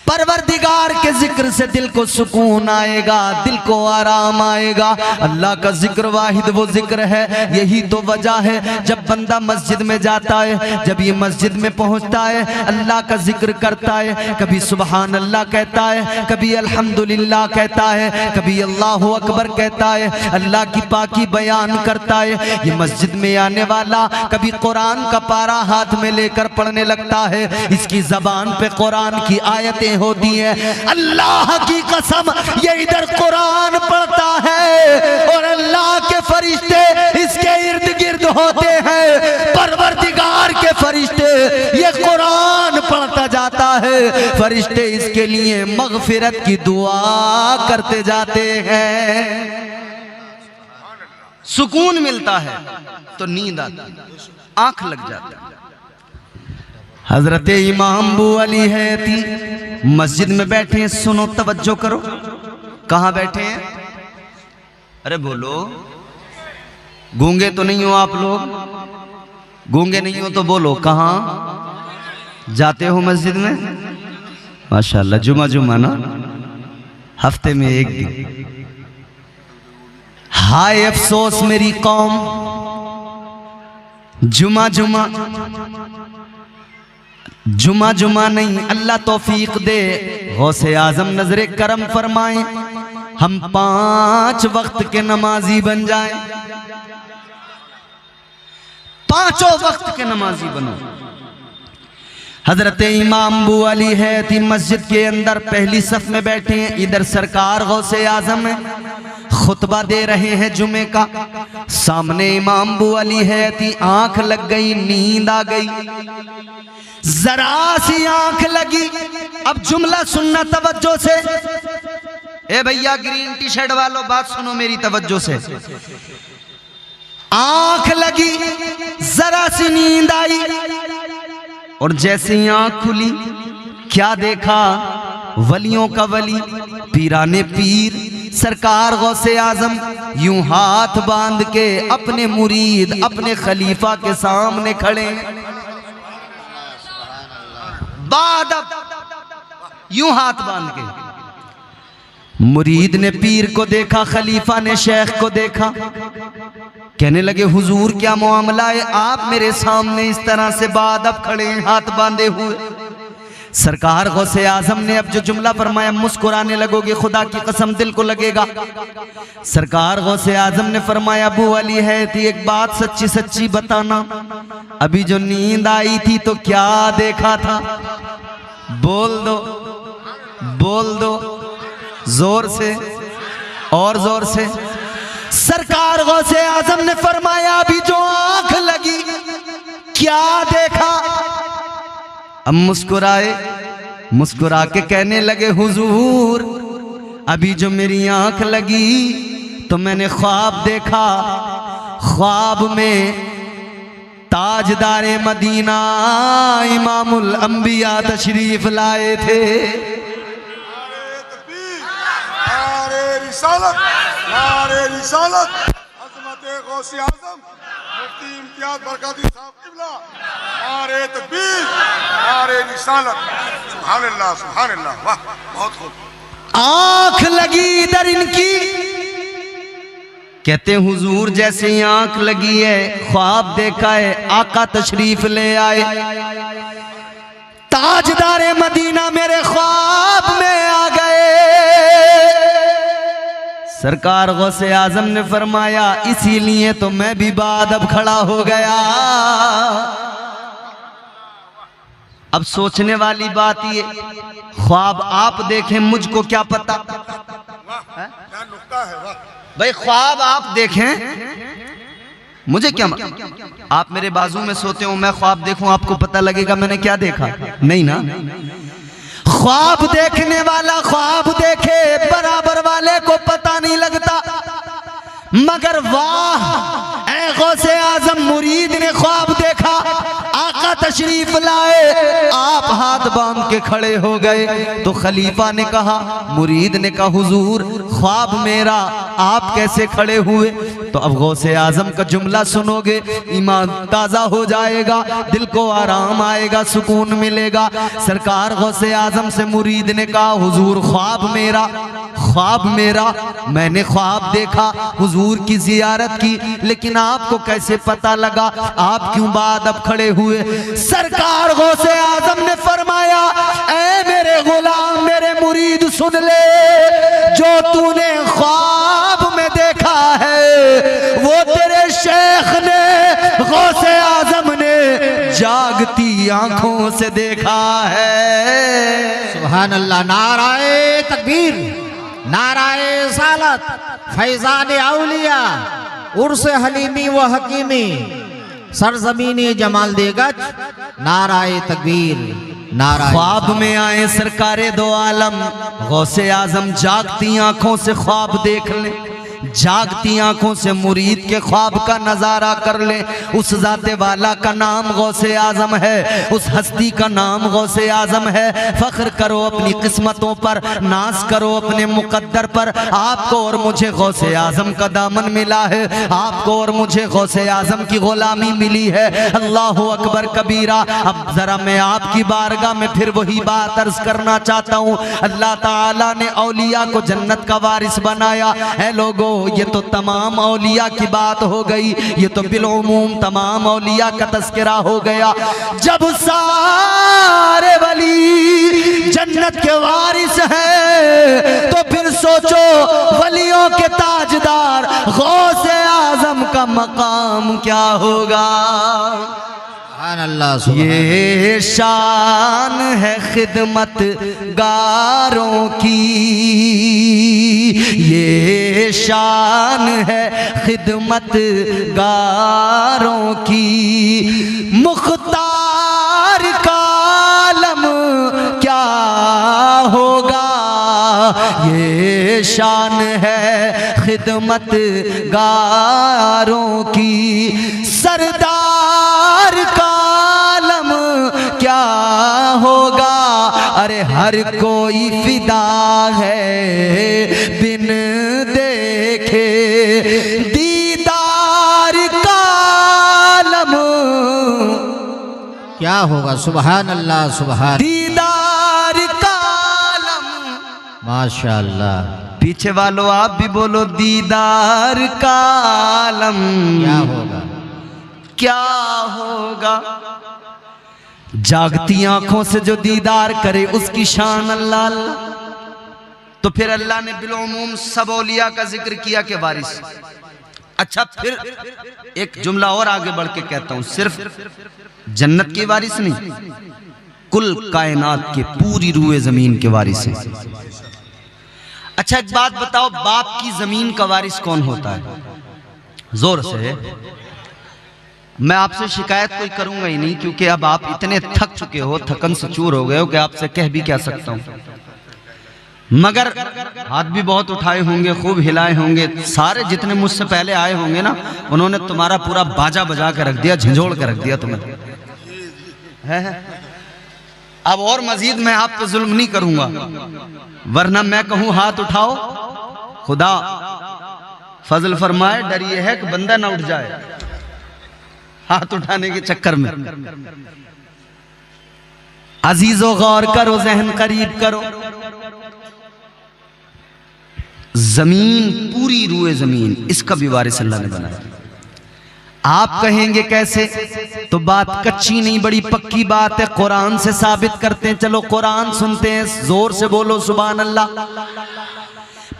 परवरदिगार के जिक्र से दिल को सुकून आएगा, दिल को आराम आएगा। अल्लाह का जिक्र वाहिद वो जिक्र है। यही तो वजह है जब बंदा मस्जिद में जाता है, जब ये मस्जिद में पहुंचता है, अल्लाह का जिक्र करता है, कभी सुबहान अल्लाह कहता है, कभी अल्हम्दुलिल्लाह कहता है, कभी अल्लाहु अकबर कहता है, अल्लाह की पाकी बयान करता है। ये मस्जिद में आने वाला कभी कुरान का पारा हाथ में लेकर पढ़ने लगता है, इसकी जबान पे कुरान की आयतें होती है। अल्लाह की कसम ये इधर कुरान पढ़ता है और अल्लाह के फरिश्ते इसके इर्द गिर्द होते हैं। परवरदिगार के फरिश्ते ये कुरान पढ़ता जाता है, फरिश्ते इसके लिए मगफिरत की दुआ करते जाते हैं। सुकून मिलता है तो नींद आती है, आंख लग जाती है। हजरत इमाम अबू अली हैती मस्जिद में बैठे हैं, सुनो तवज्जो करो। कहाँ बैठे हैं? अरे बोलो, गूंगे तो नहीं हो आप लोग? गूंगे नहीं हो तो बोलो, कहाँ जाते हो मस्जिद में? माशाल्लाह, जुमा जुमा ना, हफ्ते में एक दिन। हाय अफसोस मेरी कौम, जुमा जुमा जुमा जुमा नहीं। अल्लाह तौफीक दे, गौसे आजम नजरे करम फरमाए, हम 5 वक्त के नमाजी बन जाएं, 5 वक्त के नमाजी बनो। हजरत इमाम अबू अली हैती मस्जिद के अंदर पहली सफ में बैठे हैं। इधर सरकार गौसे आजम है, खुतबा दे रहे हैं जुमे का। सामने इमाम अबू अली हैती, आंख लग गई, नींद आ गई, जरा सी आंख लगी। अब जुमला सुनना तवज्जो से। ए भैया ग्रीन टी शर्ट वालों, बात सुनो मेरी तवज्जो से। आंख लगी, जरा सी नींद आई और जैसे ही आंख खुली, क्या देखा? वलियों का वली, पीराने पीर सरकार गौसे आजम यूं हाथ बांध के अपने मुरीद, अपने खलीफा के सामने खड़े। बादब यूं हाथ बांध के। मुरीद ने पीर को देखा, खलीफा ने शेख को देखा, कहने लगे हुजूर क्या मामला है, आप मेरे सामने इस तरह से बादब खड़े हैं हाथ बांधे हुए। सरकार गौसे आजम ने अब जो जुमला फरमाया, मुस्कुराने लगोगे, खुदा की कसम दिल को लगेगा। सरकार गौसे आजम ने फरमाया, अबू अली हैती एक बात सच्ची सच्ची बताना, अभी जो नींद आई थी तो क्या देखा था? बोल दो, बोल दो, जोर से और जोर से। सरकार गौसे आजम ने फरमाया, अभी जो आंख लगी क्या देखा? अब मुस्कुराए, मुस्कुरा के कहने लगे, हुजूर अभी जो मेरी आंख लगी तो मैंने ख्वाब देखा, ख्वाब में ताजदारे मदीना इमामुल अंबिया तशरीफ लाए थे। नारे रिसालत, अज़मत गौसे आज़म मुफ्ती इम्तियाज बरकाती साहब क़िबला, नारे तकबीर, नारे रिसालत, सुभान अल्लाह, सुभान अल्लाह, वाह बहुत खूब। आंख लगी इधर इनकी, कहते हुजूर जैसे ही आंख लगी है, ख्वाब देखा है, आका तशरीफ ले आए, ताजदारे मदीना मेरे ख्वाब में आ गए। सरकार गौसे आजम ने फरमाया, इसीलिए तो मैं भी बादब खड़ा हो गया। अब सोचने वाली बात ये, ख्वाब आप देखें, मुझको क्या पता? क्या नुक्ता है, वाह। भाई ख्वाब आप देखें, मुझे क्या आप मेरे बाजू में सोते हो, मैं ख्वाब देखूं, आपको पता लगेगा मैंने क्या देखा? नहीं ना। ख्वाब देखने वाला ख्वाब देखे, बराबर वाले को पता नहीं लगता। मगर वाह, ऐ गौसे आजम मुरीद ने ख्वाब देखा, आका तशरीफ लाए, आप हाथ बांध के खड़े हो गए। तो खलीफा ने कहा, मुरीद ने कहा, हुजूर ख्वाब मेरा, आप कैसे खड़े हुए? तो अब गौसे आजम का जुमला सुनोगे, ईमान ताजा हो जाएगा, दिल को आराम आएगा, सुकून मिलेगा। सरकार गौसे आजम से मुरीद ने कहा, हुजूर ख्वाब मेरा, मैंने ख्वाब देखा, हुजूर की जियारत की, लेकिन आपको कैसे पता लगा? आप क्यों बाद अब खड़े हुए? सरकार गौसे आजम ने फरमाया, ऐ मेरे गुलाम, मेरे मुरीद सुन ले, जो तूने ख्वाब में देखा है वो तेरे शेख ने, गौसे आजम ने जागती आंखों से देखा है। सुभान अल्लाह। नाराए तकबीर, नाराए सालत, फैजान औलिया, उर्स हलीमी व हकीमी, सरजमीनी जमाल देगज, नाराए तकबीर, नाराए। ख्वाब में आए सरकारे दो आलम, गौसे आजम जागती आंखों से ख्वाब देख ले, जागती आंखों से मुरीद के ख्वाब का नजारा कर ले। उस जाते वाला का नाम गौसे आजम है, उस हस्ती का नाम गौसे आजम है। फख्र करो अपनी किस्मतों पर, नाज करो अपने मुकद्दर पर। आपको और मुझे गौसे आजम का दामन मिला है, आपको और मुझे गौसे आजम की गुलामी मिली है। अल्लाह अकबर कबीरा। अब जरा मैं आपकी बारगाह में फिर वही बात अर्ज करना चाहता हूँ। अल्लाह ताला ने औलिया को जन्नत का वारिस बनाया है। लोगों, ये तो तमाम औलिया की बात हो गई, ये तो बिलउमूम तमाम औलिया का तस्करा हो गया। जब सारे वली जन्नत के वारिस हैं, तो फिर सोचो वलियों के ताजदार गौसे आजम का मकाम क्या होगा। ये शान है खिदमत गारों की, ये शान है खिदमत गारों की, मुख्तार का आलम क्या होगा। ये शान है खिदमत गारों की, सरदार का आलम क्या होगा। अरे हर कोई फिदा है बिन देखे दीदार का आलम क्या होगा। सुभान अल्लाह, सुभान। दीदार का आलम, माशाअल्लाह। पीछे वालों आप भी बोलो, दीदार का आलम क्या होगा, क्या होगा। जागती आंखों से जो दीदार करे उसकी शान अल्लाह अल्लाह। तो फिर अल्लाह ने बिलउमूम सब औलिया का जिक्र किया के वारिस। अच्छा, फिर एक जुमला और आगे बढ़ के कहता हूं, सिर्फ जन्नत के वारिस नहीं, कुल कायनात के पूरी रूए जमीन के वारिस हैं। अच्छा, एक बात बताओ, बाप की जमीन का वारिस कौन होता है? जोर से। मैं आपसे शिकायत कोई करूंगा ही नहीं, क्योंकि अब आप इतने थक चुके हो, थकन से चूर हो गए हो कि आपसे कह भी क्या सकता हूं। मगर हाथ भी बहुत उठाए होंगे, खूब हिलाए होंगे। सारे जितने मुझसे पहले आए होंगे ना, उन्होंने तुम्हारा पूरा बाजा बजा के रख दिया, झंझोड़ के रख दिया तुम्हें, है? अब और मजीद मैं आप पे जुल्म नहीं करूंगा, वरना मैं कहूं हाथ उठाओ, खुदा फजल फरमाए, डर ये है कि बंदा ना उठ जाए हाथ उठाने के चक्कर में। अजीजो गौर करो, जहन करीब करो। जमीन, पूरी रूए जमीन, इसका भी वारिस अल्लाह ने बनाया। आप कहेंगे कैसे? तो बात कच्ची नहीं, बड़ी पक्की बात है, कुरान से साबित करते हैं। चलो कुरान सुनते हैं, जोर से बोलो सुभान अल्लाह।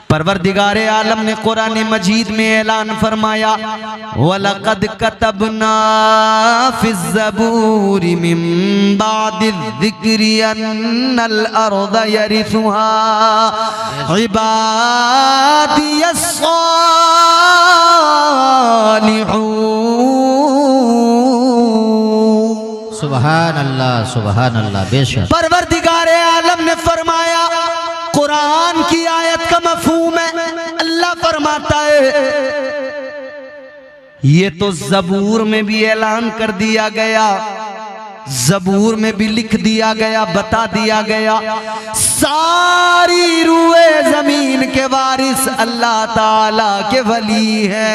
परवरदिगारे आलम ने कुरान मजीद में ऐलान फरमाया, वलक़द कतबना फ़िज़ ज़बूरि मिन बादिज़ ज़िक्रि अन्नल अर्ज़ यरिथुहा इबादियस सालिहून। सुभान अल्लाह, सुभान अल्लाह। बेशक परवरदिगारे आलम ने फरमाया, कुरान की आयत का मफहूम है, अल्लाह फरमाता है, ये तो ज़बूर में भी ऐलान कर दिया गया ज़बूर में भी लिख दिया गया, बता दिया गया, सारी रूए जमीन के वारिस अल्लाह ताला के वली है।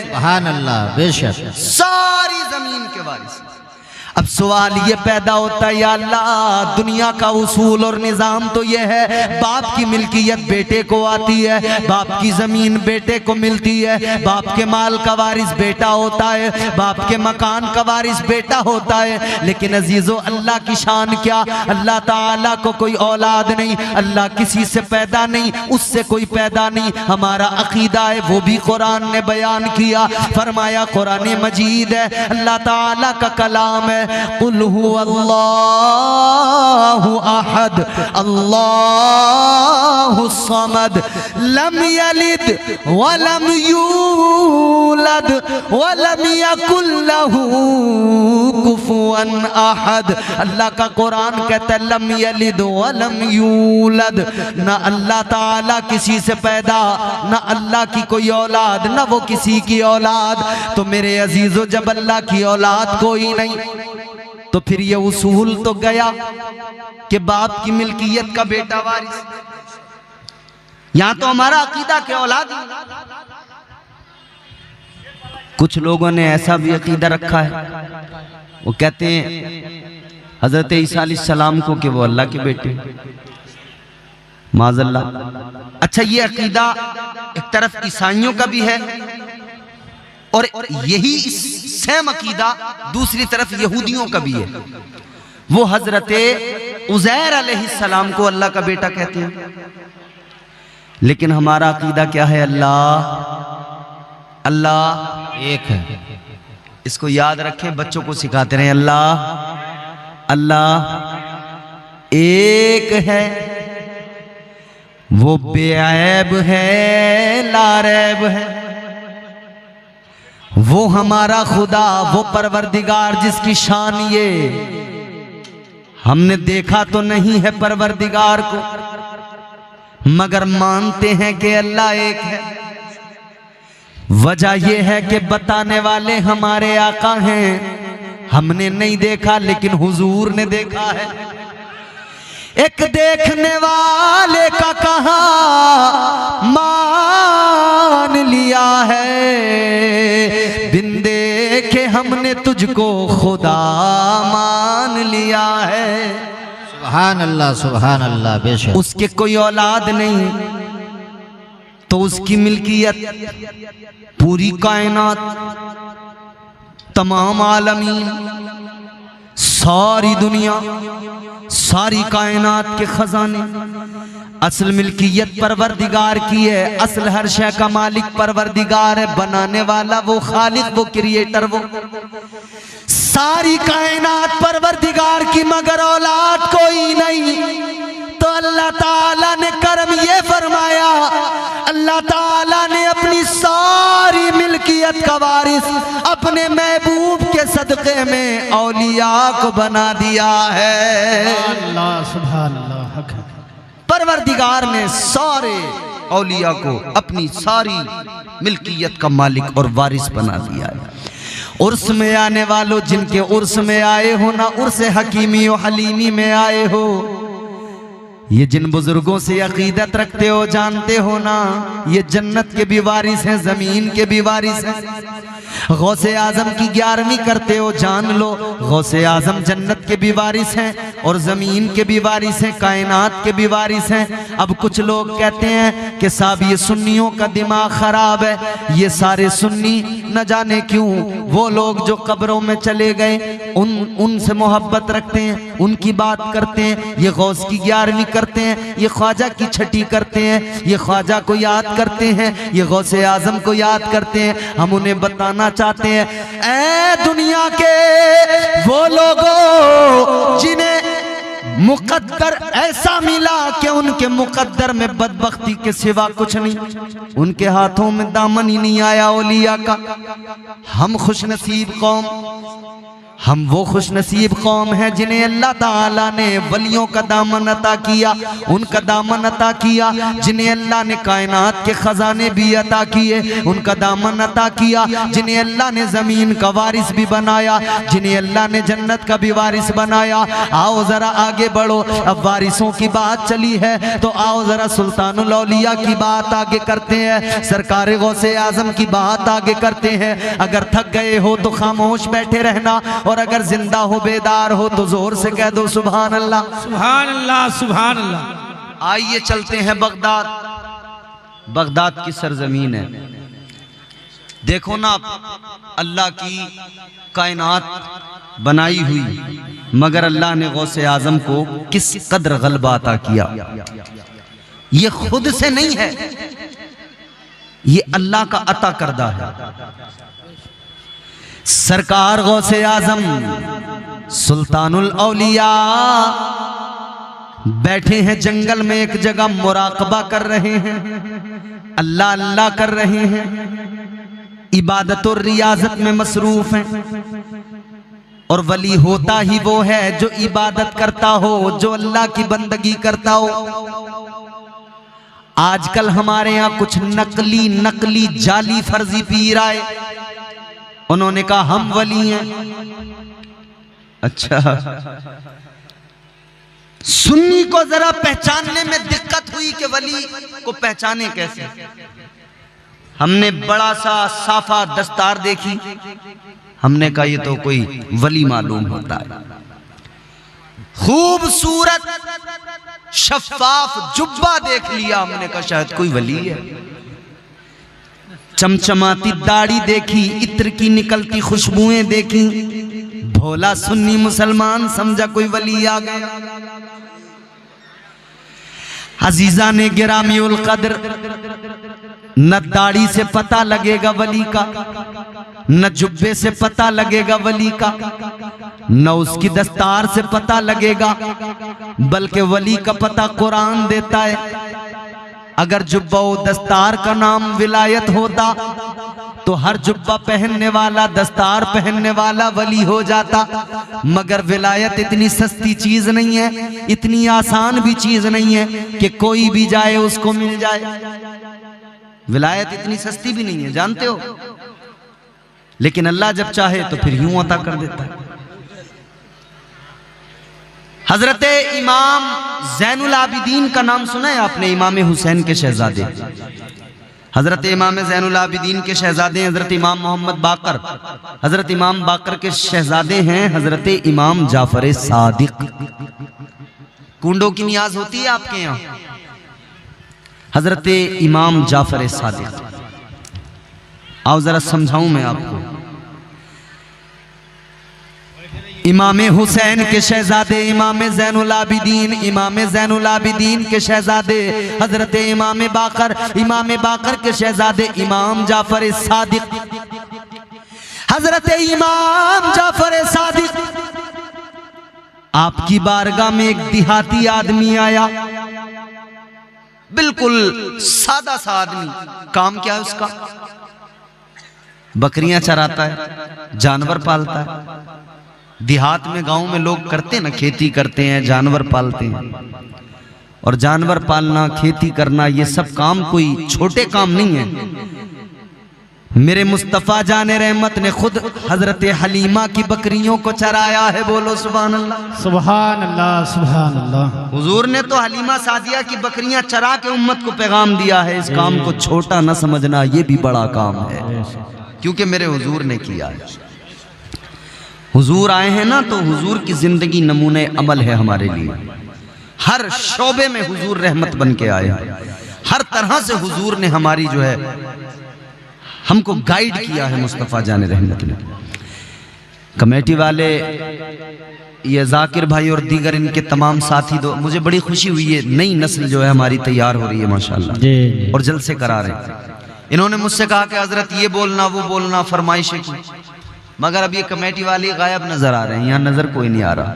सुभान अल्लाह, बेशक। सारी जमीन के वारिस। अब सवाल ये पैदा होता है, या अल्लाह दुनिया का उसूल और निज़ाम तो ये है, बाप की मिल्कियत बेटे को आती है, बाप की ज़मीन बेटे को मिलती है, बाप के माल का वारिस बेटा होता है, बाप के मकान का वारिस बेटा होता है। लेकिन अजीज़ो अल्लाह की शान क्या, अल्लाह ताला को कोई औलाद नहीं, अल्लाह किसी से पैदा नहीं, उससे कोई पैदा नहीं। हमारा अकीदा है वो भी कुरान ने बयान किया, फरमाया कुरान मजीद है, अल्लाह ताला का कलाम है, कुल हुवल्लाहु अहद अल्लाहु समद लम यलिद वलम यूलद वलम यकुल लहू कुफुवन अहद। अल्लाह का कुरान कहता है लम यलिद वलम यूलद, ना अल्लाह ताला किसी से पैदा, ना अल्लाह की कोई औलाद, ना वो किसी की औलाद। तो मेरे अजीजों, जब अल्लाह की औलाद कोई नहीं तो फिर ये उसूल तो गया कि बाप की मिल्कियत का बेटा वारिस। यहां तो हमारा अकीदा के औलाद ही। कुछ लोगों ने ऐसा भी अकीदा रखा है, वो कहते हैं हजरत ईसा अलैहिस्सलाम को कि वो अल्लाह के बेटे, माज़अल्लाह। अच्छा, ये अकीदा एक तरफ ईसाइयों का भी है और यही सेम अकीदा दूसरी तरफ यहूदियों का भी है। वो हजरत उज़ैर अलैहिस्सलाम को अल्लाह का बेटा कहते हैं। लेकिन हमारा अकीदा क्या है, अल्लाह एक है। इसको याद रखें, बच्चों को सिखाते रहे, अल्लाह एक है, वो बेऐब है, लारैब है। वो हमारा खुदा, वो परवरदिगार जिसकी शान ये, हमने देखा तो नहीं है परवरदिगार को, मगर मानते हैं कि अल्लाह एक है। वजह यह है कि बताने वाले हमारे आका हैं, हमने नहीं देखा लेकिन हुजूर ने देखा है। एक देखने वाले का कहा मान लिया है, बिन देखे हमने तुझको खुदा मान लिया है। सुभान अल्लाह, बेशक। उसके कोई औलाद नहीं तो उसकी मिल्कियत पूरी कायनात, तमाम आलमीन, सारी दुनिया, सारी कायनात के खजाने, असल मिल्कियत परवरदिगार की है। असल हर शय का मालिक परवरदिगार है, बनाने वाला वो खालिक, वो क्रिएटर, वो सारी कायनात परवरदिगार की, मगर औलाद कोई नहीं। तो अल्लाह ताला ने करम ये फरमाया, अल्लाह ताला ने अपनी सारी मिल्कियत का वारिस अपने महबूब के सदक़े में औलिया को बना दिया है। अल्लाह सुभान अल्लाह। परवरदिगार ने सारे औलिया को अपनी सारी मिल्कियत का मालिक और वारिस बना दिया है। उर्स में आने वालों, जिनके उर्स में आए हो ना, उर्स हकीमी और हलीमी में आए हो, ये जिन बुजुर्गों से अकीदत रखते हो, जानते हो ना, ये जन्नत के भी वारिस हैं, जमीन के भी वारिस हैं। गौसे आजम की 11वीं करते हो, जान लो, गौसे आजम जन्नत के भी वारिस हैं और जमीन के भी वारिस हैं, कायनात के भी वारिस हैं। अब कुछ लोग कहते हैं कि साहब ये सुन्नियों का दिमाग खराब है, ये सारे सुन्नी न जाने क्यों, वो लोग जो कब्रों में चले गए उनसे मोहब्बत रखते हैं, उनकी बात करते हैं, ये गौस की 11वीं करते हैं, ये ख्वाजा की 6ठी करते हैं, ये ख्वाजा को याद करते हैं, ये गौसे आजम को याद करते हैं। हम उन्हें बताना चाहते हैं, ऐ दुनिया के वो लोगों जिन्हें मुकद्दर ऐसा मिला कि उनके मुकद्दर में बदबख्ती के सिवा कुछ नहीं, उनके हाथों में दामन ही नहीं आया औलिया का। हम खुशनसीब कौम, हम वो खुशनसीब कौम हैं जिन्हें अल्लाह ताला ने वलियों का दामन अता किया, उनका दामन अता किया। जिन्हें अल्लाह ने कायनात के खजाने भी अता किए, उनका दामन अता किया। जिन्हें अल्लाह ने जमीन का वारिस भी बनाया, जिन्हें अल्लाह ने जन्नत का भी वारिस बनाया। आओ जरा आगे बढ़ो, अब वारिसों की बात चली है तो आओ जरा सुल्तानुल औलिया की बात आगे करते हैं, सरकार गौसे आजम की बात आगे करते हैं। अगर थक गए हो तो खामोश बैठे रहना, और अगर जिंदा हो बेदार हो तो जोर से कह दो सुभान अल्लाह, सुभान अल्लाह, सुभान अल्लाह। आइए चलते हैं बगदाद। बगदाद की सरजमीन है। देखो ना, अल्लाह की कायनात बनाई हुई, मगर अल्लाह ने गौसे आजम को किस कदर गलबा अता किया। ये खुद से नहीं है, ये अल्लाह का अता करदा है। सरकार गौसे आजम सुल्तानुल औलिया बैठे हैं जंगल में, एक जगह मुराकबा कर रहे हैं, अल्लाह अल्लाह कर रहे हैं, इबादत और रियाजत में मसरूफ हैं। और वली होता ही वो है जो इबादत करता हो, जो अल्लाह की बंदगी करता हो। आजकल हमारे यहाँ कुछ नकली जाली फर्जी पीर आए, उन्होंने कहा हम वली हैं। अच्छा, सुन्नी को जरा पहचानने में दिक्कत हुई कि वली को पहचाने कैसे। हमने बड़ा सा साफा दस्तार देखी, हमने कहा ये तो कोई वली मालूम होता है। खूबसूरत शफाफ जुब्बा देख लिया, हमने कहा शायद कोई वली है। चमचमाती दाढ़ी देखी, इत्र की निकलती खुशबुएं देखी, भोला सुन्नी मुसलमान समझा कोई वली आ गया। अजीजा ने गिरामी उल कद्र, न दाढ़ी से पता लगेगा वली का, न जुब्बे से पता लगेगा वली का, न उसकी दस्तार से पता लगेगा, बल्कि वली का पता कुरान देता है। अगर जुब्बा व दस्तार का नाम विलायत होता तो हर जुब्बा पहनने वाला, दस्तार पहनने वाला वली हो जाता। मगर विलायत इतनी सस्ती चीज नहीं है, इतनी आसान भी चीज नहीं है कि कोई भी जाए उसको मिल जाए। विलायत इतनी सस्ती भी नहीं है, जानते हो। लेकिन अल्लाह जब चाहे तो फिर यूं अता कर देता है। हजरत इमाम ज़ैनुल आबिदीन का नाम सुना है आपने? इमाम हुसैन के शहजादे, हजरत इमाम ज़ैनुल आबिदीन के शहजादे हजरत इमाम मोहम्मद बाकर। हजरत इमाम बाकर के शहजादे हैं हजरत इमाम जाफर सादिक। कुंडों की नियाज होती है आपके यहाँ? हजरत इमाम जाफर सादिक, आओ जरा समझाऊं मैं आपको। इमाम हुसैन के शहजादे इमाम ज़ैनुल आबिदीन, इमाम ज़ैनुल आबिदीन के शहजादे हजरत इमाम बाकर, इमाम बाकर के शहजादे इमाम जाफर सादिक। हजरत इमाम जाफर सादिक, आपकी बारगाह में एक देहाती आदमी आया, बिल्कुल सादा सा आदमी। काम क्या है उसका? बकरियां चराता है, जानवर पालता है। देहात में, गांव में लोग करते हैं ना, खेती करते हैं, जानवर पालते हैं। और जानवर पालना, खेती करना, ये सब काम कोई छोटे काम नहीं है। मेरे मुस्तफ़ा जाने रहमत ने खुद हजरत हलीमा की बकरियों को चराया है। बोलो सुभान अल्लाह, सुभान अल्लाह, सुभान अल्लाह। हुजूर ने तो हलीमा सादिया की बकरियां चरा के उम्मत को पैगाम दिया है, इस काम को छोटा न समझना, ये भी बड़ा काम है, क्योंकि मेरे हुजूर ने किया है। हुजूर आए हैं ना, तो हुजूर की जिंदगी नमूने अमल है हमारे लिए। हर शोबे में हुजूर रहमत बन के आए, हर तरह से हुजूर ने हमारी जो है हमको गाइड किया है मुस्तफ़ा जाने रहमत ने। कमेटी वाले, ये जाकिर भाई और दीगर इनके तमाम साथी, दो मुझे बड़ी खुशी हुई है, नई नस्ल जो है हमारी तैयार हो रही है माशाल्लाह, और जल्द से करा रहे हैं। इन्होंने मुझसे कहा कि हजरत ये बोलना वो बोलना, फरमाइशें की, मगर अब ये कमेटी वाले गायब नजर आ रहे हैं, यहाँ नजर कोई नहीं आ रहा।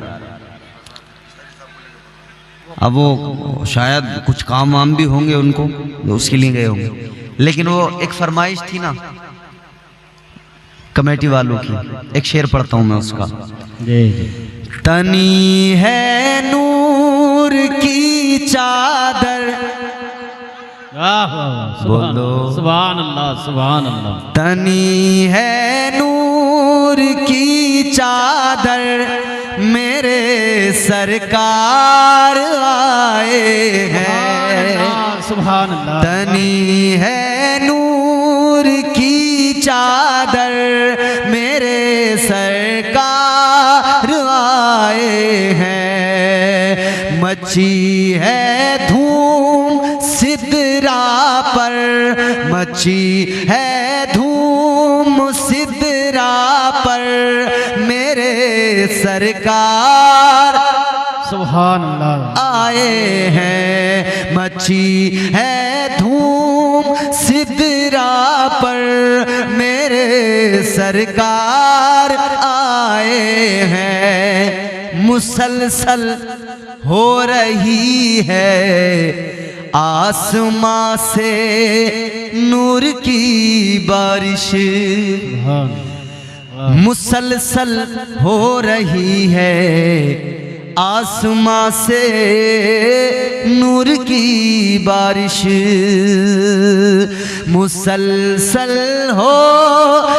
अब वो शायद कुछ काम वाम भी होंगे उनको, तो उसके लिए गए होंगे। लेकिन वो एक फरमाइश थी ना कमेटी वालों की, एक शेर पढ़ता हूं मैं उसका। तनी है नूर की चादर, बोलो सुभान अल्लाह सुभान अल्लाह। तनी है नूर की चादर, मेरे सरकार आए हैं। सुभान अल्लाह। तनी है नूर की चादर, मेरे सरकार आए हैं। मची है धूम सिदरा पर, मची है धूम सिदरा पर, मेरे सरकार सुभान अल्लाह आए हैं। मची है धूम सिदरा पर, मेरे सरकार आए हैं। मुसलसल हो रही है आसमां से नूर की बारिश, मुसलसल हो रही है आसमां से नूर की बारिश, मुसलसल हो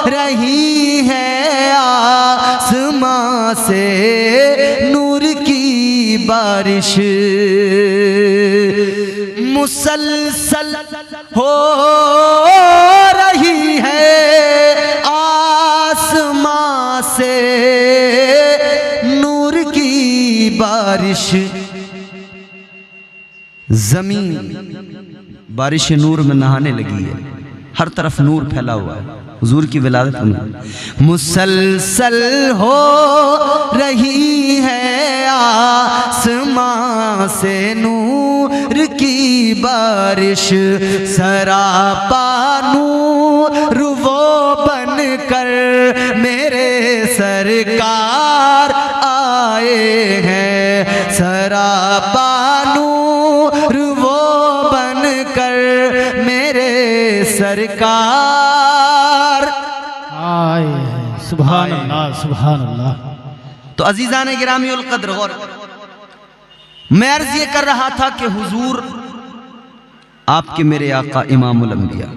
रही है आसमां से नूर की बारिश, मुसलसल हो रही है आसमां से नूर की बारिश। जमीन बारिश नूर में नहाने लगी है, हर तरफ नूर फैला हुआ है हुजूर की विलादत में। मुसलसल हो रही है आसमां से नूर की बारिश, सरापा नूर वो बन कर मेरे सरकार आए हैं। सरापा नूर वो बन कर मेरे सरकार आए हैं। सुभान अल्लाह सुभान अल्लाह। तो अजीजान गिरामी उल कद्र, गौर, मैं अर्ज ये कर रहा था कि हुजूर आपके मेरे आका इमामुल अंबिया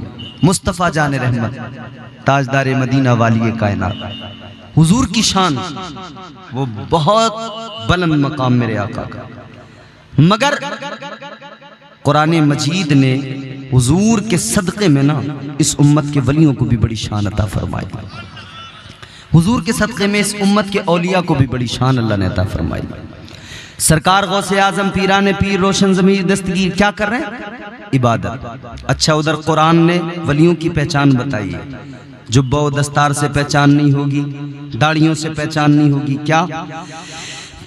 मुस्तफ़ा जान रहमत ताजदार मदीना वाली कायनात, हुजूर की शान वो बहुत बुलंद मकाम मेरे आका का, मगर कुरान मजीद ने हुजूर के सदक़े में ना इस उम्मत के वलियों को भी बड़ी शान अता फरमाई। हुजूर के सदक़े में इस उम्मत के औलिया को भी बड़ी शान अल्लाह ने अता फरमाई। सरकार गौसे आजम पीराने पीर रोशन ज़मीर दस्तगीर क्या कर रहे हैं? इबादत। अच्छा, उधर कुरान ने वलियों की पहचान बताई है, जुब्बा व दस्तार से पहचान नहीं होगी, दाढ़ियों से पहचान नहीं होगी। क्या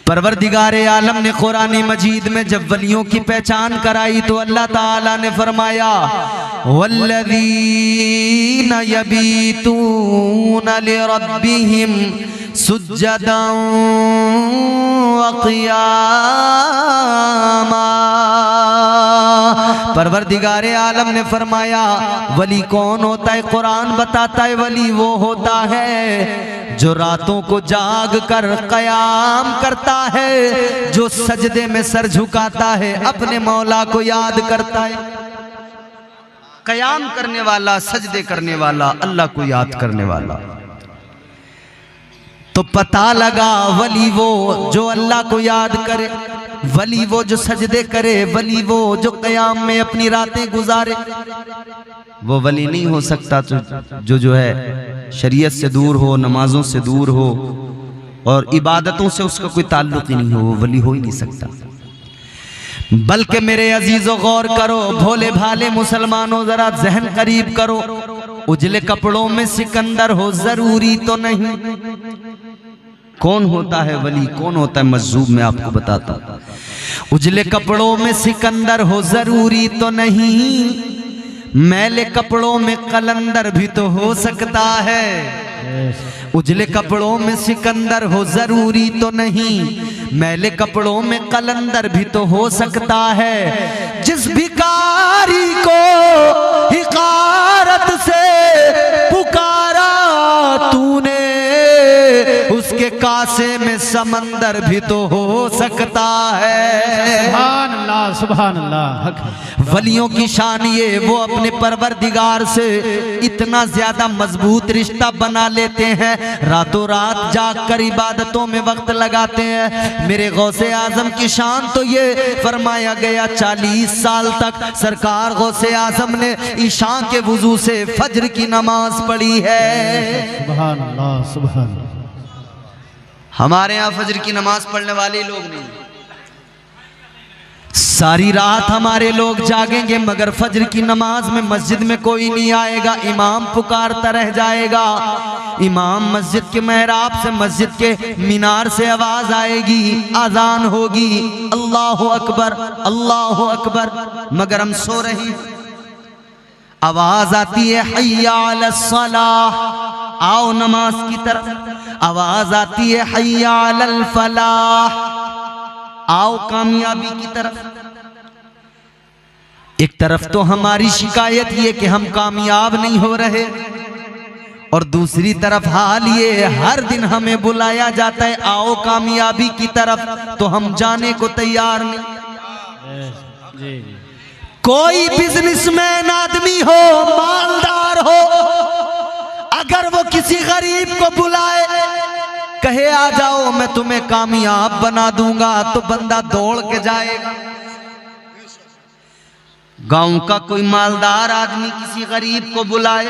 परवरदिगारे आलम ने कुरान मजीद में जब वलियों की पहचान कराई तो अल्लाह ताला ने फरमाया, वल्लज़ीना यबीतूना लिरब्बिहिम सुज्जदन व क़ियामा। परवरदिगारे आलम ने फरमाया वली कौन होता है? कुरान बताता है वली वो होता है जो रातों को जाग कर कयाम करता है, जो सजदे में सर झुकाता है, अपने मौला को याद करता है। कयाम करने वाला, सजदे करने वाला, अल्लाह को याद करने वाला। तो पता लगा वली वो जो अल्लाह को याद करे, वली वो जो सजदे करे, वली वो जो कयाम में अपनी रातें गुजारे। वो वली नहीं हो सकता तो जो है शरीयत से दूर हो, नमाजों से दूर हो और इबादतों से उसका कोई ताल्लुक ही नहीं हो, वो वली हो ही नहीं सकता। बल्कि मेरे अजीजों गौर करो, भोले भाले मुसलमानों जरा जहन करीब करो, उजले कपड़ों में सिकंदर हो जरूरी तो नहीं। कौन होता है वली, कौन होता है मजजूब, मैं आपको बताता हूं। उजले कपड़ों में सिकंदर हो जरूरी तो नहीं, मैले कपड़ों में कलंदर भी तो हो सकता है। उजले कपड़ों में सिकंदर हो जरूरी तो नहीं, मैले कपड़ों में कलंदर भी तो हो सकता है। जिस भिखारी को हिकारत से पुकारा तूने, उसके कासे में समंदर भी तो हो सकता है। सुभान अल्लाह, सुभान अल्लाह। हक है। वलियों की शान ये, वो अपने परवरदिगार से इतना ज्यादा मजबूत रिश्ता बना लेते हैं, रातों रात जाग कर इबादतों में वक्त लगाते हैं। मेरे गौसे आजम की शान तो ये, फरमाया गया 40 साल तक सरकार गौसे आजम ने ईशा के वुजू से फज्र की नमाज पढ़ी है। सुभान अल्लाह, सुभान अल्लाह। हमारे यहाँ फज्र की नमाज पढ़ने वाले लोग नहीं, सारी रात हमारे लोग जागेंगे मगर फज्र की नमाज में मस्जिद में कोई नहीं आएगा। इमाम पुकारता रह जाएगा, इमाम मस्जिद के मेहराब से, मस्जिद के मीनार से आवाज आएगी, अजान होगी, अल्लाह अकबर अल्लाह अकबर, मगर हम सो रहे हैं। आवाज आती है हय्या अलस सलाह, आओ नमाज की तरफ। आवाज आती है हय्या अलल फलाह, आओ कामयाबी की तरफ। एक तरफ तो हमारी शिकायत ये कि हम कामयाब नहीं हो रहे, और दूसरी तरफ हाल ये हर दिन हमें बुलाया जाता है आओ कामयाबी की तरफ, तो हम जाने को तैयार नहीं। कोई बिजनेसमैन आदमी हो, मालदार हो, अगर वो किसी गरीब को बुलाए, कहे आ जाओ मैं तुम्हें कामयाब बना दूंगा, तो बंदा दौड़ के जाएगा। गांव का कोई मालदार आदमी किसी गरीब को बुलाए,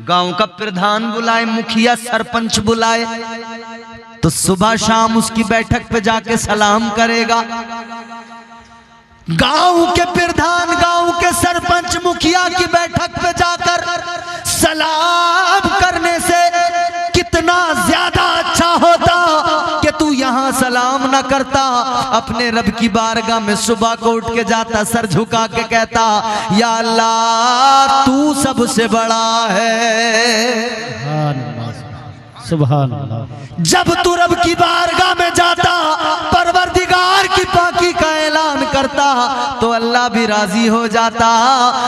गांव का प्रधान बुलाए, मुखिया सरपंच बुलाए, तो सुबह शाम उसकी बैठक पे जाके सलाम करेगा। गांव के प्रधान, गांव के सरपंच, मुखिया की बैठक पे जाकर सलाम करने से कितना ज्यादा अच्छा होता कि तू यहां सलाम न करता, अपने रब की बारगाह में सुबह को उठ के जाता, सर झुका के कहता या अल्लाह तू सबसे बड़ा है। सुभान अल्लाह। जब तू रब की बारगाह में जाता, परवरदिगार की पाकी का ऐलान करता, तो अल्लाह भी राजी हो जाता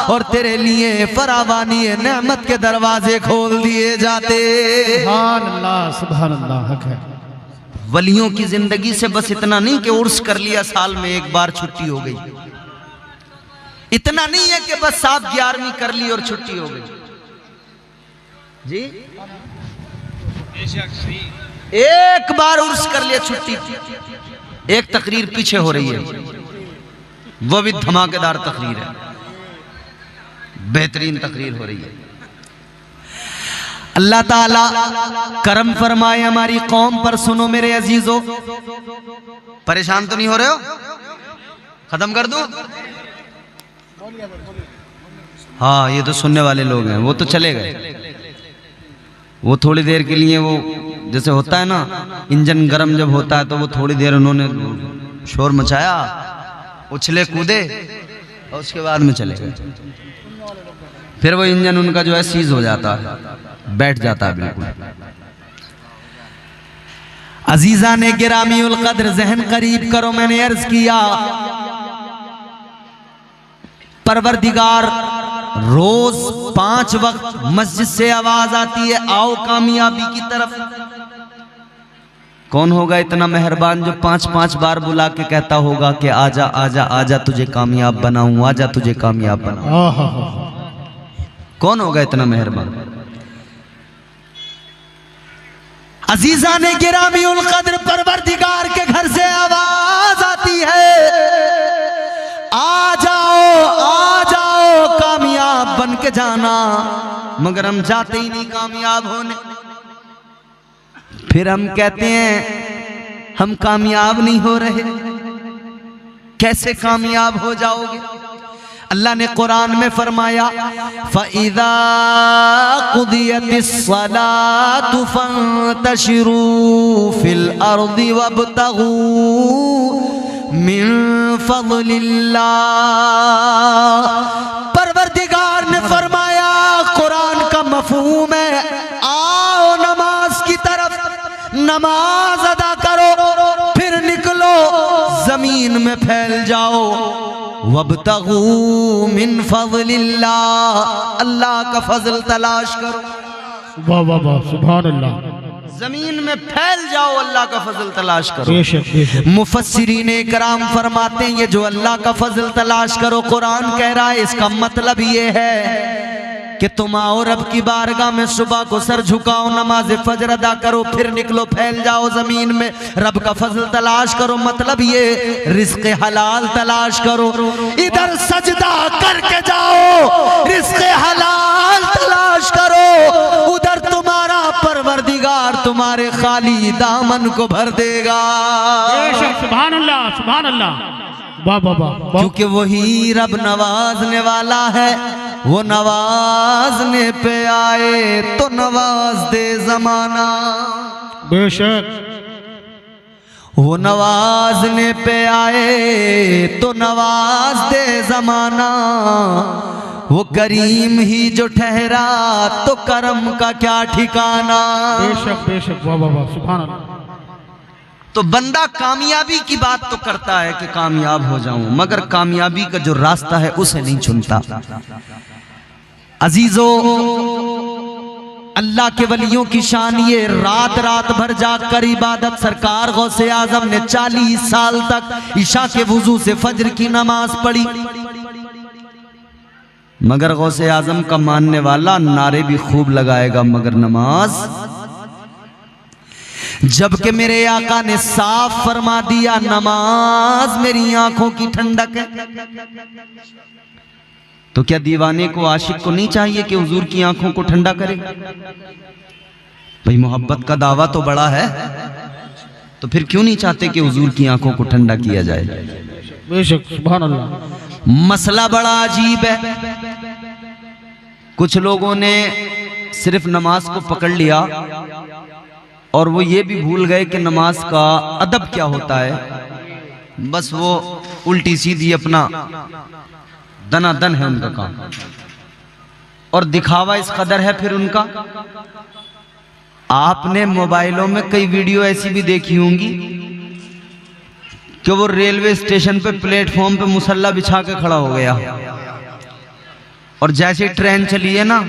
और तेरे लिए फरावानी नेमत के दरवाजे खोल दिए जाते। सुभान अल्लाह, सुभान अल्लाह। हक है। वलियों की जिंदगी से बस इतना नहीं कि उर्स कर लिया, साल में एक बार छुट्टी हो गई, इतना नहीं है कि बस साहब 11वीं कर ली और छुट्टी हो गई जी। एक बार उर्स कर लिया छुट्टी। एक तकरीर पीछे हो रही है, वो भी धमाकेदार तकरीर है, बेहतरीन तकरीर हो रही है। अल्लाह ताला करम फरमाए हमारी कौम पर। सुनो मेरे अजीजों, परेशान तो नहीं हो रहे हो? खत्म कर दूं? हाँ, ये तो सुनने वाले लोग हैं, वो तो चले गए। वो थोड़ी देर के लिए, वो जैसे होता है ना इंजन गर्म जब होता है, तो वो थोड़ी देर उन्होंने शोर मचाया, उछले कूदे और उसके बाद में चले गए। फिर वो इंजन उनका जो है सीज हो जाता है, बैठ जाता है बिल्कुल। अजीजा ने गिरामी उल कद्र जहन करीब करो, मैंने अर्ज किया परवरदिगार रोज 5 वक्त मस्जिद से आवाज आती है आओ कामयाबी की तरफ। कौन होगा इतना मेहरबान जो 5-5 बार बुला के कहता होगा कि आजा आजा आजा तुझे कामयाब बनाऊं, आजा तुझे कामयाब बनाऊं? कौन होगा इतना मेहरबान? अजीजा ने गिरामी उल कद्र परवरदिगार के घर से आवाज आती है आ जाओ कामयाब बन के जाना, मगर हम जाते ही नहीं कामयाब होने। फिर हम कहते हैं हम कामयाब नहीं हो रहे। कैसे कामयाब हो जाओगे? अल्लाह ने कुरान में फरमाया फ़इज़ा क़ुदियतिस सलातु फ़ंतशिरू फ़िल अर्दि वब्तगू मिन फ़ज़लिल्लाह। परवरदिगार ने फरमाया, कुरान का मफ़हूम है आओ नमाज की तरफ, नमाज अदा करो, फिर जमीन में फैल जाओ, वब्तगू मिन फज़लिल्लाह, अल्लाह का फजल तलाश करो। वाह वाह वाह, सुभान अल्लाह। जमीन में फैल जाओ, अल्लाह का फजल तलाश करो। बेशक बेशक। मुफस्सिरीन इकराम फरमाते हैं ये जो अल्लाह का फजल तलाश करो कुरान कह रहा है, इसका मतलब ये है कि तुम आओ रब की बारगाह में, सुबह को सर झुकाओ, नमाज फजर अदा करो, फिर निकलो फैल जाओ जमीन में, रब का फजल तलाश करो। मतलब ये रिस्क हलाल तलाश करो। इधर सजदा करके जाओ, रिस्क हलाल तलाश करो, उधर तुम्हारा परवरदिगार तुम्हारे खाली दामन को भर देगा। बेशक, सुभान अल्लाह सुभान अल्लाह। वाह वाह वाह वाह। क्योंकि वही रब नवाजने वाला है, वो नवाजने पे आए तो नवाज दे जमाना। बेशक। वो नवाजने पे आए तो नवाज दे जमाना, वो करीम ही जो ठहरा तो करम का क्या ठिकाना। बेशक बेशक, वाह वाह वाह, सुभान अल्लाह। तो बंदा कामयाबी की बात तो करता है कि कामयाब हो जाऊं, मगर कामयाबी का जो रास्ता है उसे नहीं चुनता। अजीजो, अल्लाह के वलियों की शान ये, रात रात भर जाकर इबादत। सरकार गौसे आजम ने 40 साल तक ईशा के वुजू से फजर की नमाज पढ़ी, मगर गौसे आजम का मानने वाला नारे भी खूब लगाएगा मगर नमाज। जबकि मेरे आका ने साफ फरमा दिया नमाज मेरी आंखों की ठंडक है। तो क्या दीवाने को, आशिक को नहीं चाहिए कि हुजूर की आंखों को ठंडा करे? भाई मोहब्बत का दावा तो बड़ा है, तो फिर क्यों नहीं चाहते कि हुजूर की आंखों को ठंडा किया जाए? बेशक, सुभान अल्लाह। मसला बड़ा अजीब है। कुछ लोगों ने सिर्फ नमाज को पकड़ लिया और वो ये भी भूल गए कि नमाज का अदब क्या होता है। बस वो उल्टी सीधी अपना दनादन है उनका काम, और दिखावा इस कदर है फिर उनका। आपने मोबाइलों में कई वीडियो ऐसी भी देखी होंगी कि वो रेलवे स्टेशन पे प्लेटफॉर्म पे मुसल्ला बिछा के खड़ा हो गया, और जैसे ट्रेन चली है ना,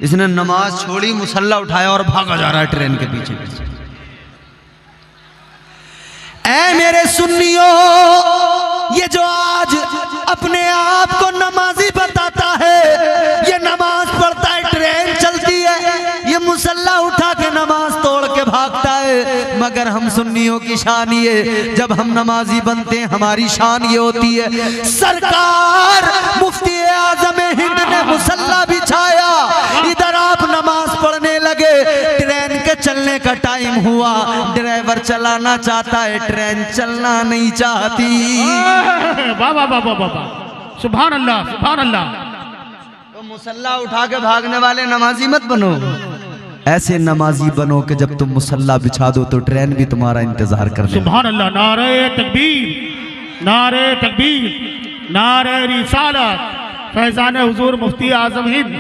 इसने नमाज छोड़ी, मुसल्ला उठाया और भागा जा रहा है ट्रेन के पीछे पीछे। ऐ मेरे सुन्नियों, ये जो आज अपने आप को नमाजी बताता है, ये नमाज पढ़ता है, ट्रेन चलती है, ये मुसल्ला उठा के नमाज तोड़ के भागता है। मगर हम सुन्नियों की शान ये, जब हम नमाजी बनते हैं हमारी शान ये होती है, सरकार मुफ्ती आजम हिंद ने मुसल्ला बिछाया, इधर आप नमाज पढ़ने लगे, ट्रेन के चलने का टाइम हुआ, ड्राइवर चलाना चाहता है, ट्रेन चलना नहीं चाहती। वाह वाह वाह वाह वाह, सुभान अल्लाह सुभान अल्लाह। तो मुसल्ला उठा के भागने वाले नमाजी मत बनो, ऐसे नमाजी बनो कि जब तुम मुसल्ला बिछा दो तो ट्रेन भी तुम्हारा इंतजार कर ले। सुभान अल्लाह। नारे तकबीर, नारे तकबीर, नारे रिसालत, फैजान हुजूर मुफ्ती आजम हिंद।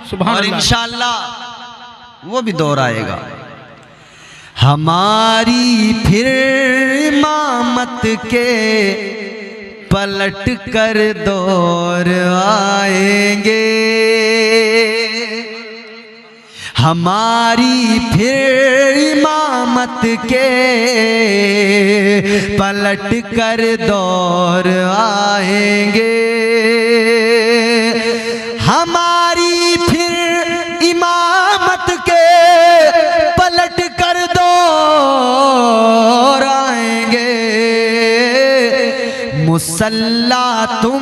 सुभान और अल्लाह। इंशाअल्लाह वो भी दौर आएगा। हमारी फिर इमामत के पलट कर दौर आएंगे, हमारी फिर इमामत के पलट कर दौर आएंगे, हमारी फिर इमामत के पलट कर दौर आएंगे, मुसल्ला तुम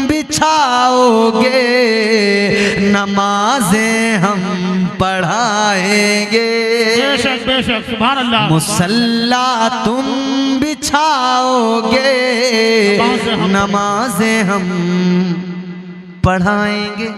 बिछाओगे, नमाजें हम पढ़ाएंगे। बेशक बेशक, सुभान अल्लाह। मुसल्ला तुम बिछाओगे, नमाजें हम पढ़ाएंगे।